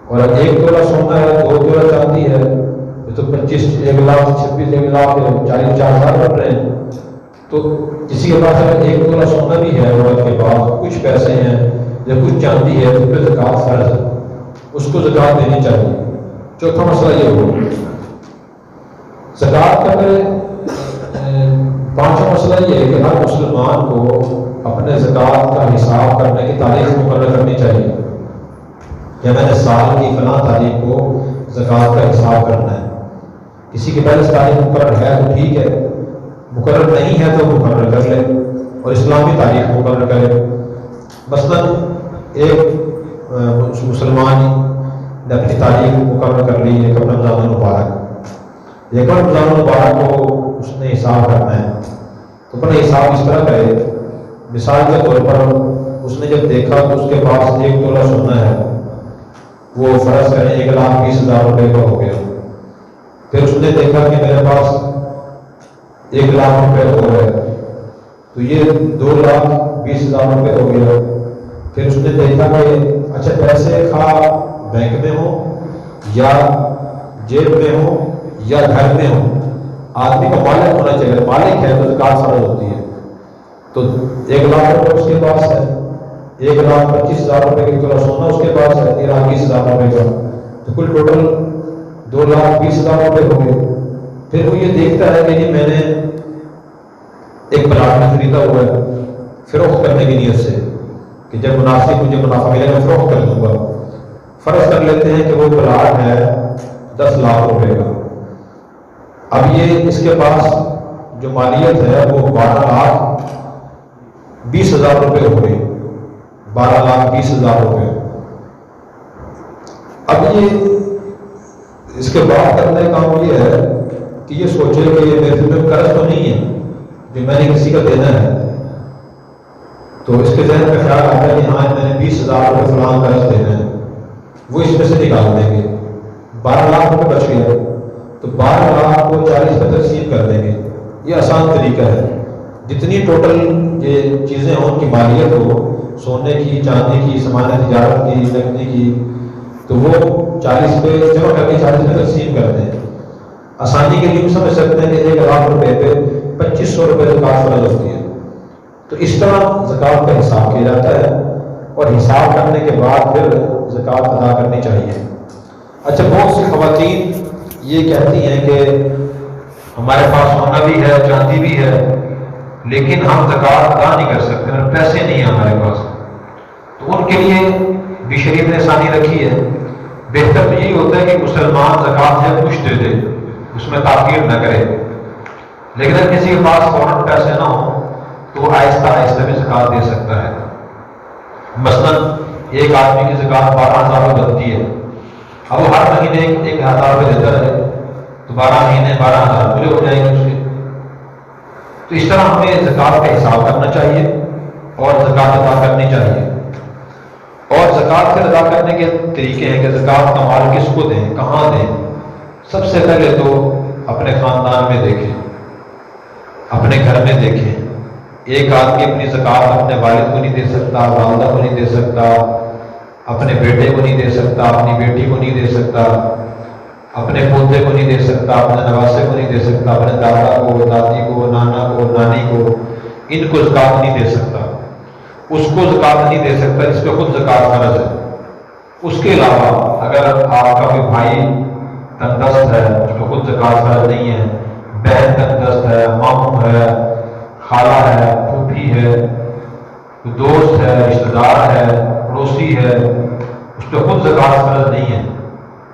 اور 1 تولہ سونا ہے 2 تولہ چاندی ہے تو 1,26,000 بن رہے ہیں۔ تو کسی کے پاس اگر 1 تولہ سونا بھی ہے، عورت کے پاس کچھ پیسے ہیں یا کچھ چاندی ہے، تو پھر زکات فرض ہے، اس کو زکات دینی چاہیے۔ چوتھا مسئلہ یہ ہو زکات کا۔ پانچواں مسئلہ یہ ہے کہ ہر مسلمان کو اپنے زکات کا حساب کرنے کی تاریخ مقرر کرنی چاہیے، کہ میں نے سال کی فلاں تاریخ کو زکات کا حساب کرنا ہے۔ کسی کے پہلے تاریخ مقرر ہے تو ٹھیک ہے، مقرر نہیں ہے تو مقرر کر لے، اور اسلامی تاریخ مقرر کرے۔ مثلاً ایک مسلمان نے اپنی تاریخ مقرر کر لی ہے رمضان المبارک، لیکن رمضان المبارک کو اس نے حساب کرنا ہے، تو اپنا حساب اس طرح کرے۔ مثال کے طور پر اس نے جب دیکھا تو اس کے پاس 1 تولہ سونا ہے، وہ فرض کریں 1,20,000 روپے کا ہو گیا۔ پھر اس نے دیکھا کہ میرے پاس 1,00,000 روپے ہو گئے، تو یہ 2,20,000 روپے ہو گیا۔ پھر اس نے دیکھا کہ اچھا پیسے خواہ بینک میں ہوں یا جیب میں ہوں یا گھر میں ہوں، آدمی کا مالک ہونا چاہیے، مالک ہے تو زکوٰۃ فرض ہوتی ہے۔ تو 1,00,000 روپے اس کے پاس ہے، 1,25,000 روپے کی طرح سونا اس کے پاس ہے، 13,20,000 روپے کا، تو کل ٹوٹل 2,20,000 روپے ہو گئے۔ پھر وہ یہ دیکھتا ہے کہ یہ میں نے ایک پلاٹ میں خریدا ہوا ہے، فروخت کرنے کی نیت سے کہ جب مناسب مجھے منافع ملے گا فروخت کر دوں گا۔ فرض کر لیتے ہیں کہ وہ پلاٹ ہے 10 لاکھ روپے کا، اب یہ اس کے پاس جو مالیت ہے وہ 12,20,000 روپے ہو گئی، 12,20,000 روپے۔ اب یہ اس کے بعد کرنے کا کام یہ ہے کہ یہ سوچے کہ یہ میرے ذمہ قرض تو نہیں ہے جو میں نے کسی کا دینا ہے، تو اس کے ذہن میں خیال آتا ہے کہ ہاں میں نے 20,000 روپے فلاں قرض دینا ہے، وہ اس میں سے نکال دیں گے، 12 لاکھ روپے بچ گئے، تو 12 لاکھ کو 40 پہ تقسیم کر دیں گے۔ یہ آسان طریقہ ہے، جتنی ٹوٹل یہ چیزیں ہوں ان کی مالیت ہو، سونے کی، چاندی کی، سامان تجارت کی، نقدی کی، تو وہ 40 پہ جمع کر کے 40 پہ تقسیم کر دیں۔ آسانی کے لیے سمجھ سکتے ہیں کہ 1,00,000 روپے پہ 2,500 روپے زکوٰۃ فرض ہوتی ہے۔ تو اس طرح زکوٰۃ کا حساب کیا جاتا ہے، اور حساب کرنے کے بعد پھر زکوٰۃ ادا کرنی چاہیے۔ اچھا بہت سی خواتین یہ کہتی ہیں کہ ہمارے پاس سونا بھی ہے، چاندی بھی ہے، لیکن ہم زکوٰۃ ادا نہیں کر سکتے اور پیسے نہیں ہیں ہمارے پاس، تو ان کے لیے بھی شریعت نے آسانی رکھی ہے۔ بہتر تو یہی ہوتا ہے کہ مسلمان زکوٰۃ ہے کچھ دے دے، اس میں تاخیر نہ کرے، لیکن اگر کسی کے پاس فوراً پیسے نہ ہوں تو وہ آہستہ آہستہ بھی زکوٰۃ دے سکتا ہے۔ مثلاً ایک آدمی کی زکوٰۃ 12,000 روپے بنتی ہے، اب وہ ہر مہینے 1,000 روپے دیتا رہے تو 12 مہینے 12,000 پورے ہو جائیں گے اس کے۔ تو اس طرح ہمیں زکوٰۃ کا حساب کرنا چاہیے اور زکوٰۃ ادا کرنی چاہیے۔ اور زکوٰۃ پھر ادا کرنے کے طریقے ہیں کہ زکوٰۃ کا مال کس کو دیں، کہاں دیں۔ سب سے پہلے تو اپنے خاندان میں دیکھیں، اپنے گھر میں دیکھیں۔ ایک آدمی اپنی زکوٰۃ اپنے والد کو نہیں دے سکتا، والدہ کو نہیں دے سکتا، اپنے بیٹے کو نہیں دے سکتا، اپنی بیٹی کو نہیں دے سکتا، اپنے پوتے کو نہیں دے سکتا، اپنے نواسے کو نہیں دے سکتا، اپنے دادا کو، دادی کو، نانا کو، نانی کو، ان کو زکوٰۃ نہیں دے سکتا، اس کو زکوٰۃ نہیں دے سکتا جس پہ خود زکوٰۃ فرض ہے۔ اس کے علاوہ اگر آپ کا کوئی بھائی تندرست ہے، اس پہ خود زکوٰۃ فرض نہیں ہے، بہن تندرست ہے، ماموں ہے، خالہ ہے، پھوپھی ہے، دوست ہے، رشتہ دار ہے، پڑوسی ہے، اس پہ خود زکوٰۃ فرض نہیں ہے۔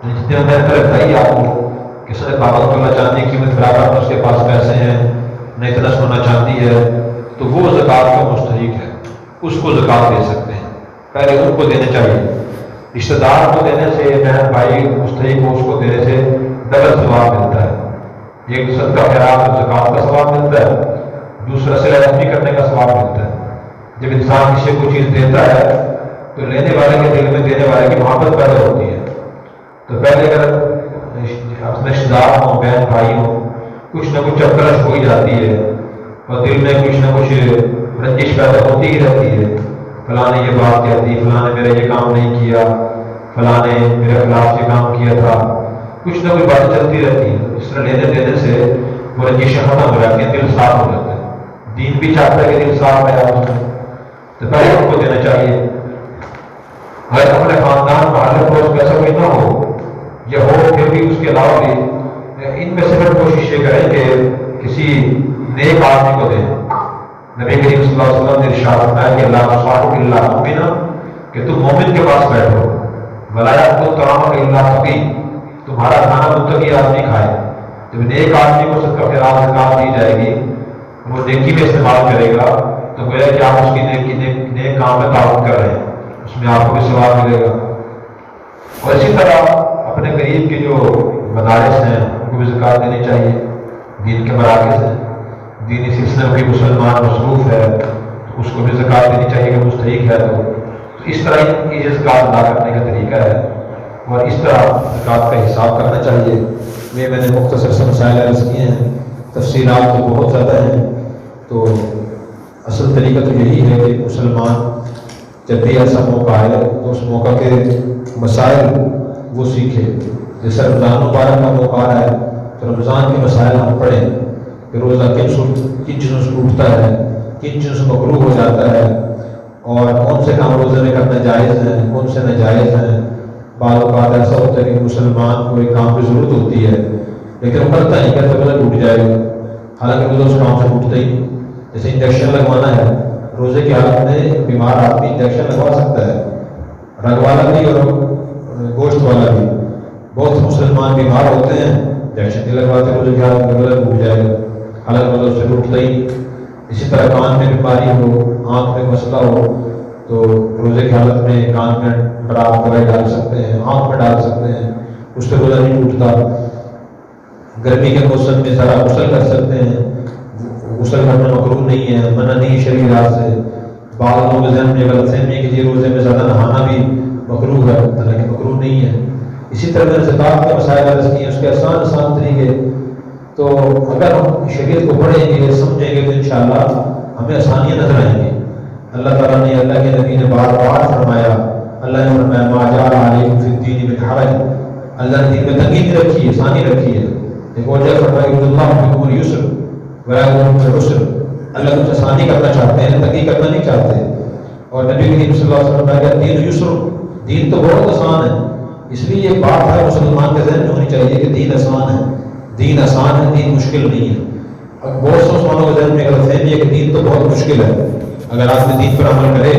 جتنے بہتر لگتا ہے آپ کو کہ سر بابا کو چاندی کی قیمت برابر، اس کے پاس پیسے ہیں، نہ اتنا سونا چاندی ہے، تو وہ زکوٰۃ کا مستحق ہے، اس کو زکوٰۃ دے سکتے ہیں، پہلے ان کو دینا چاہیے۔ رشتہ دار کو دینے سے، بہن بھائی مستحق ہو اس کو دینے سے ڈبل ثواب ملتا ہے۔ ایک صدقہ خیرات زکوٰۃ کا ثواب ملتا ہے، دوسرا صلہ رحمی کرنے کا ثواب ملتا ہے۔ جب انسان کسی کو چیز دیتا ہے تو لینے والے کے دل میں دینے والے کی محبت پیدا ہوتی ہے۔ تو پہلے اگر اپنے رشتہ دار ہوں، بہن بھائی ہوں، کچھ نہ کچھ چپکرش ہو ہی جاتی ہے اور دل میں کچھ نہ کچھ رنجش پیدا ہوتی ہی رہتی ہے، فلاں نے یہ بات کہہ دی، فلاں نے میرا یہ کام نہیں کیا، فلاں نے میرے خلاف یہ کام کیا تھا، کچھ نہ کچھ باتیں چلتی رہتی ہیں۔ اس طرح لینے دینے سے وہ رنجشیں ختم ہو جاتی ہیں، دل صاف ہو جاتا ہے۔ دین بھی چاہتا ہے کہ دل صاف ہے آپ میں، تو پہلے ان کو دینا چاہیے۔ اگر اپنے خاندان محلے پڑوس میں ایسا کوئی نہ ہو یا ہو پھر بھی اس کے علاوہ بھی ان میں سے پھر کوشش یہ کریں کہ کسی نیک آدمی کو دیں۔ نبی کریم صلی اللہ علیہ وسلم نے ارشاد فرمایا کہ اللہ صاحب اللہ مؤمنا، کہ تم مومن کے پاس بیٹھو، ولا یأکل طعامک الا تقی، تمہارا کھانا متقی آدمی کھائے۔ جب نیک آدمی کو صدقہ خیرات زکوٰۃ دی جائے گی، وہ نیکی میں استعمال کرے گا، تو گویا کہ آپ اس کی نیک کام میں تعاون کر رہے ہیں، اس میں آپ کو بھی ثواب ملے گا۔ اور اسی طرح اپنے قریب کے جو مدارس ہیں ان کو بھی زکوٰۃ دینی چاہیے، دین کے مراکز ہیں، دینی سلسلے میں کوئی مسلمان مصروف ہے تو اس کو بھی زکوٰۃ دینی چاہیے کہ مستحق ہے۔ تو اس طرح یہ زکوٰۃ ادا کرنے کا طریقہ ہے، اور اس طرح زکوٰۃ کا حساب کرنا چاہیے۔ میں نے مختصر سے مسائل عرض کیے ہیں، تفصیلات تو بہت زیادہ ہیں، تو اصل طریقہ تو یہی ہے کہ مسلمان جب بھی ایسا موقع آئے تو اس موقع کے مسائل وہ سیکھے. جیسے رمضان مبارک کا موقع آ رہا ہے تو رمضان کے مسائل ہم پڑھیں کہ روزہ کن چیزوں سے ٹوٹتا ہے، کن چیزوں سے مکروہ ہو جاتا ہے، اور کون سے کام روزے میں کرنا جائز ہیں، کون سے ناجائز ہیں. بعض اوقات ایسا ہوتا ہے کہ مسلمان کو ایک کام کی ضرورت ہوتی ہے لیکن وہ کرتا نہیں، کہتا روزہ ٹوٹ جائے گا، حالانکہ روزہ اس کام سے ٹوٹتا ہی نہیں. جیسے انجیکشن لگوانا ہے، روزے کی حالت میں بیمار آدمی انجیکشن لگوا سکتا ہے، رگ والا بھی اور گوشت والا بھی. بہت مسلمان بیمار ہوتے ہیں، انجیکشن نہیں لگواتے، روزے کی حالت میں روزہ ٹوٹ جائے گا، حالانکہ روزہ اس سے ٹوٹتا ہی نہیں. اسی طرح کان میں بیماری ہو، آنکھ میں مسئلہ ہو تو روزے کی حالت میں کان میں آپ دوائی ڈال سکتے ہیں، آنکھ میں ڈال سکتے ہیں، اس سے روزہ نہیں ٹوٹتا. گرمی کے موسم میں ذرا غسل کر سکتے ہیں، غسل کرنا مکروہ نہیں ہے، منع نہیں شریعت سے. بعض لوگوں کے ذہن میں غلط فہمی ہے کہ یہ روزے میں زیادہ نہانا بھی مکروہ ہے، حالانکہ مکروہ نہیں ہے. اسی طرح میں نے زکوٰۃ کے مسائل عرض کیے، اس کے آسان طریقے. تو اگر ہم شریعت کو پڑھیں گے، سمجھیں گے تو انشاءاللہ ہمیں آسانیاں نظر آئیں گی. اللہ تعالیٰ نے، اللہ کے نبی نے بار بار فرمایا، اللہ نے فرمایا ما جعل علیکم فی الدین من حرج، اللہ نے دین میں تنگی نہیں رکھی ہے، آسانی رکھی ہے. ایک اور جگہ فرمایا کہ اللہ بکم اليسر ولا بکم العسر، اللہ تم سے آسانی کرنا چاہتے ہیں، تنگی کرنا نہیں چاہتے. اور نبی کریم صلی اللہ علیہ وسلم نے کہا دین یسر، دین تو بہت آسان ہے. اس لیے یہ بات ہے مسلمان کے ذہن میں ہونی چاہیے کہ دین آسان ہے، دین آسان ہے، دین مشکل نہیں ہے. اب بہت سے مسلمانوں کے ذہن میں غلط فہمی ہے کہ دین تو بہت مشکل ہے، اگر آدمی دین پر عمل کرے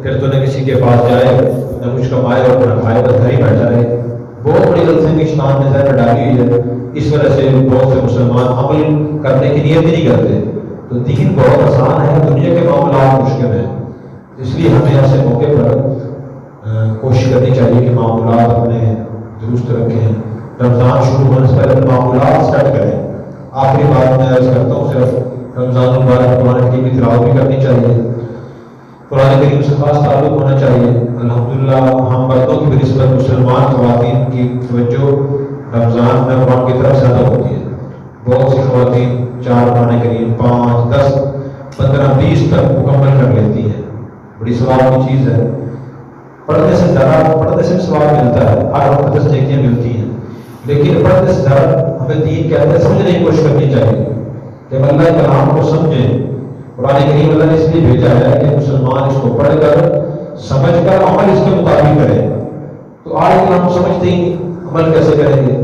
پھر تو نہ کسی کے پاس جائے، نہ کچھ کمائے اور نہ کھائے، بس گھر ہی بیٹھا رہے. بہت بڑی غلط فہمی شیطان نے ذہن میں ڈالی ہوئی ہے. اس وجہ سے بہت سے مسلمان عمل کرنے کی نیت ہی نہیں کرتے. تو دین بہت آسان ہے، دنیا کے معاملات مشکل ہیں. اس لیے ہمیں ایسے موقع پر کوشش کرنی چاہیے کہ معاملات اپنے درست رکھیں. رمضان شروع ہونے سے پہلے معاملات سیٹ کریں. آخری بات میں عرض کرتا ہوں، صرف رمضان المبارک قرآن کریم کی تلاوت بھی کرنی چاہیے، قرآن کریم سے خاص تعلق ہونا چاہیے. الحمدللہ ہم مردوں کی بنسبت مسلمان خواتین کی توجہ رمضان میں قرآن کی طرف زیادہ ہوتی ہے. بہت سی خواتین 4 قرآن کریم 5 10 15 20 تک مکمل کر لیتی ہیں. بڑی ثواب کی چیز ہے. پڑھنے سے ثواب ملتا ہے، ہر وقت 10 نیکیاں ملتی ہیں، لیکن پڑھنے سے زیادہ ہمیں دین کہتے ہیں سمجھنے کی کوشش کرنی چاہیے کہ ہم اللہ کے کلام کو سمجھیں. قرآن کریم اللہ نے اس لیے بھیجا ہے کہ مسلمان اس کو پڑھ کر سمجھ کر عمل اس کے مطابق کرے. تو آج کل ہم سمجھتے ہی عمل کیسے کریں گے.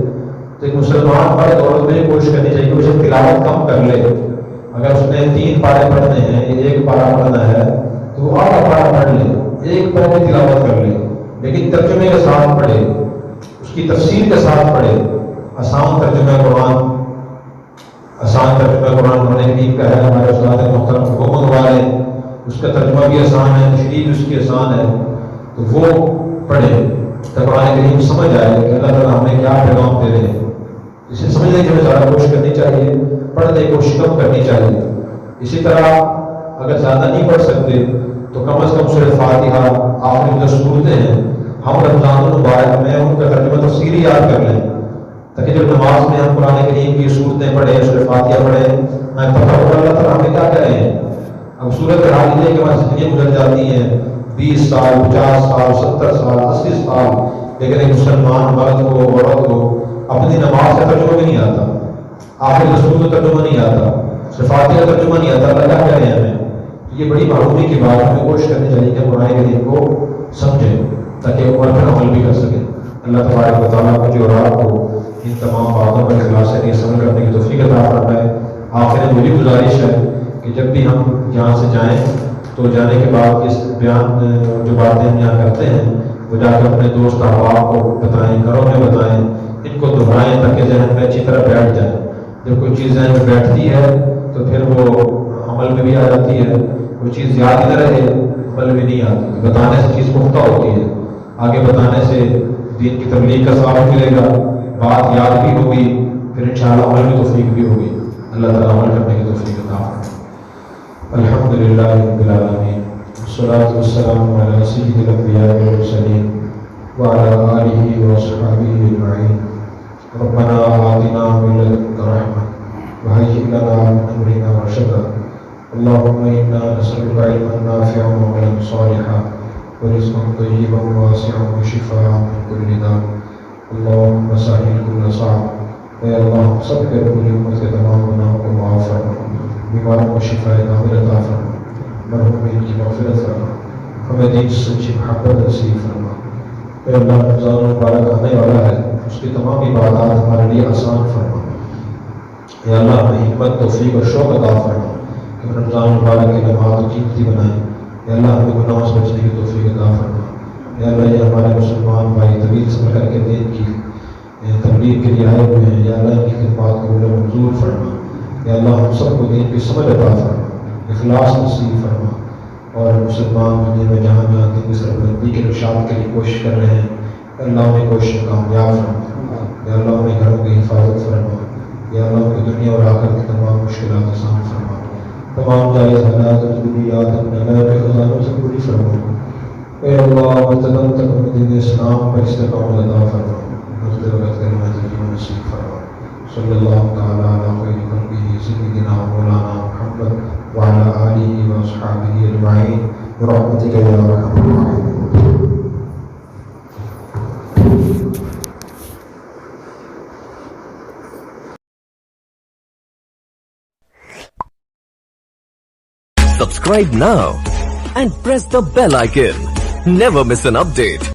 تو ایک مسلمان مرد عورت میں یہ کوشش کرنی چاہیے کہ اسے تلاوت کم کر لے. اگر اس نے 3 پارے پڑھنے ہیں، 1 پارا پڑھنا ہے تو وہ آدھا پارا پڑھ لے، 1 پارے کی تلاوت کر لے، لیکن ترجمے کے ساتھ پڑھے، اس کی تفسیر کے ساتھ پڑھے. آسان ترجمہ قرآن قرآن کریم کا ہے. ہمارے استاد محترم محمد والے، اس کا ترجمہ بھی آسان ہے، تشریح بھی اس کی آسان ہے. تو وہ پڑھے تو قرآن کریم سمجھ آئے کہ اللہ تعالیٰ ہمیں کیا پیغام دے رہے ہیں. اسے سمجھنے کی ہمیں زیادہ کوشش کرنی چاہیے، پڑھنے کی کوشش کم کرنی چاہیے. اسی طرح اگر زیادہ نہیں پڑھ سکتے تو کم از کم سورۃ فاتحہ آخری جو صورتیں ہیں ہم رمضان المبارک میں ان کا ترجمہ تفسیری یاد کر لیں، تاکہ جب نماز میں ہم قرآن کریم کی صورتیں پڑھیں، سورۃ فاتحہ پڑھیں، ہمیں پتہ ہوگا اللہ تعالیٰ ہمیں کیا کہہ رہے ہیں. اب صورت حال یہ ہے کہ ہماری زندگیاں گزر جاتی ہیں 20 سال 50 سال 70 سال 80 سال، لیکن ایک مسلمان مرد کو عورت کو اپنی نماز کا ترجمہ بھی نہیں آتا، آخر رسول کا ترجمہ نہیں آتا، سورۃ فاتحہ کا ترجمہ نہیں آتا. اللہ کیا کہہ رہے ہیں ہمیں. یہ بڑی معلومی کی بات ہے. ہمیں کوشش کرنی چاہیے کہ قرآن کریم کو سمجھیں تاکہ وہ پر عمل بھی کر سکیں. اللہ تبارک و تعالیٰ مجھے اور آپ کو ان تمام باتوں پر اخلاص سے عمل کرنے کی توفیق عطا فرمائے. آخر میں وہی گزارش ہے کہ جب بھی ہم یہاں سے جائیں تو جانے کے بعد اس بیان جو باتیں ہم یہاں کرتے ہیں وہ جا کے اپنے دوست احباب کو بتائیں، گھروں میں بتائیں، ان کو دہرائیں تاکہ ذہن میں اچھی طرح بیٹھ جائے. جب کوئی چیز ذہن میں بیٹھتی ہے تو پھر وہ عمل میں بھی آ جاتی ہے. کوئی چیز یاد نہ رہے عمل میں نہیں آتی. بتانے سے چیز پختہ ہوتی ہے، آگے بتانے سے دین کی تبلیغ کا ثواب ملے گا، بات یاد بھی ہوگی، پھر انشاءاللہ عمل کی توفیق بھی ہوگی. اللہ تعالیٰ عمل کرنے کی توفیق عطا فرمائے. الحمدللہ رب العالمین، والصلاۃ والسلام علی سید الانبیاء والمرسلین وعلی آلہ وصحبہ اجمعین. ربنا آتنا من لدنک رحمۃ وهيئ لنا من أمرنا رشدا اللهم إنا نسألك علما نافعا وعملا صالحا ورزقا طيبا واسعا وشفاء من كل داء اللهم سهل كل صعب اے اللہ سب کے پوری امت کے تمام گناہوں کو معاف فرما بیماروں کو شفاء کامل عطا فرما مرحومین کی مغفرت فرما ہمیں دین سے سچی محبت نصیب فرما اے اللہ رمضان المبارک آنے والا ہے اس کی تمام عبادات ہمارے لیے آسان فرما اے اللہ ہمیں ہمت توفیق اور شوق عطا فرما کہ رمضان المبارک کی نماز قیمتی بنائیں اے اللہ ہمیں گناہوں سے بچنے کی توفیق عطا فرما اے اللہ یہ ہمارے مسلمان بھائی طویل سفر کر کے دین کی تبلیغ کے لیے آئے ہوئے ہیں یا اللہ ان کی خدمات کو منظور فرما یا اللہ ہم سب کو دین کی سمجھ عطا فرما اخلاص نصیب فرما اور مسلمان دنیا میں جہاں جہاں دین کی سربلندی کے نشان کے لیے کوشش کر رہے ہیں اللہ انہیں کوشش کامیاب فرما یا اللہ انہیں گھروں کی حفاظت فرما یا اللہ ان کی دنیا اور آخرت کی تمام مشکلات آسان فرما تمام جائز حالات اور ضروریات اپنے غیر کے خزانوں سے پوری فرما اے اللہ مرتدل تک دین اسلام پر استقامت عطا فرما وقت کرمت جیون نصیب فرما صلی اللہ تعالی علی خیر خلقہ سیدنا مولانا محمد وعلی آلہ واصحابہ اجمعین برحمتک یا ارحم الراحمین. Subscribe now and press the bell icon. Never miss an update.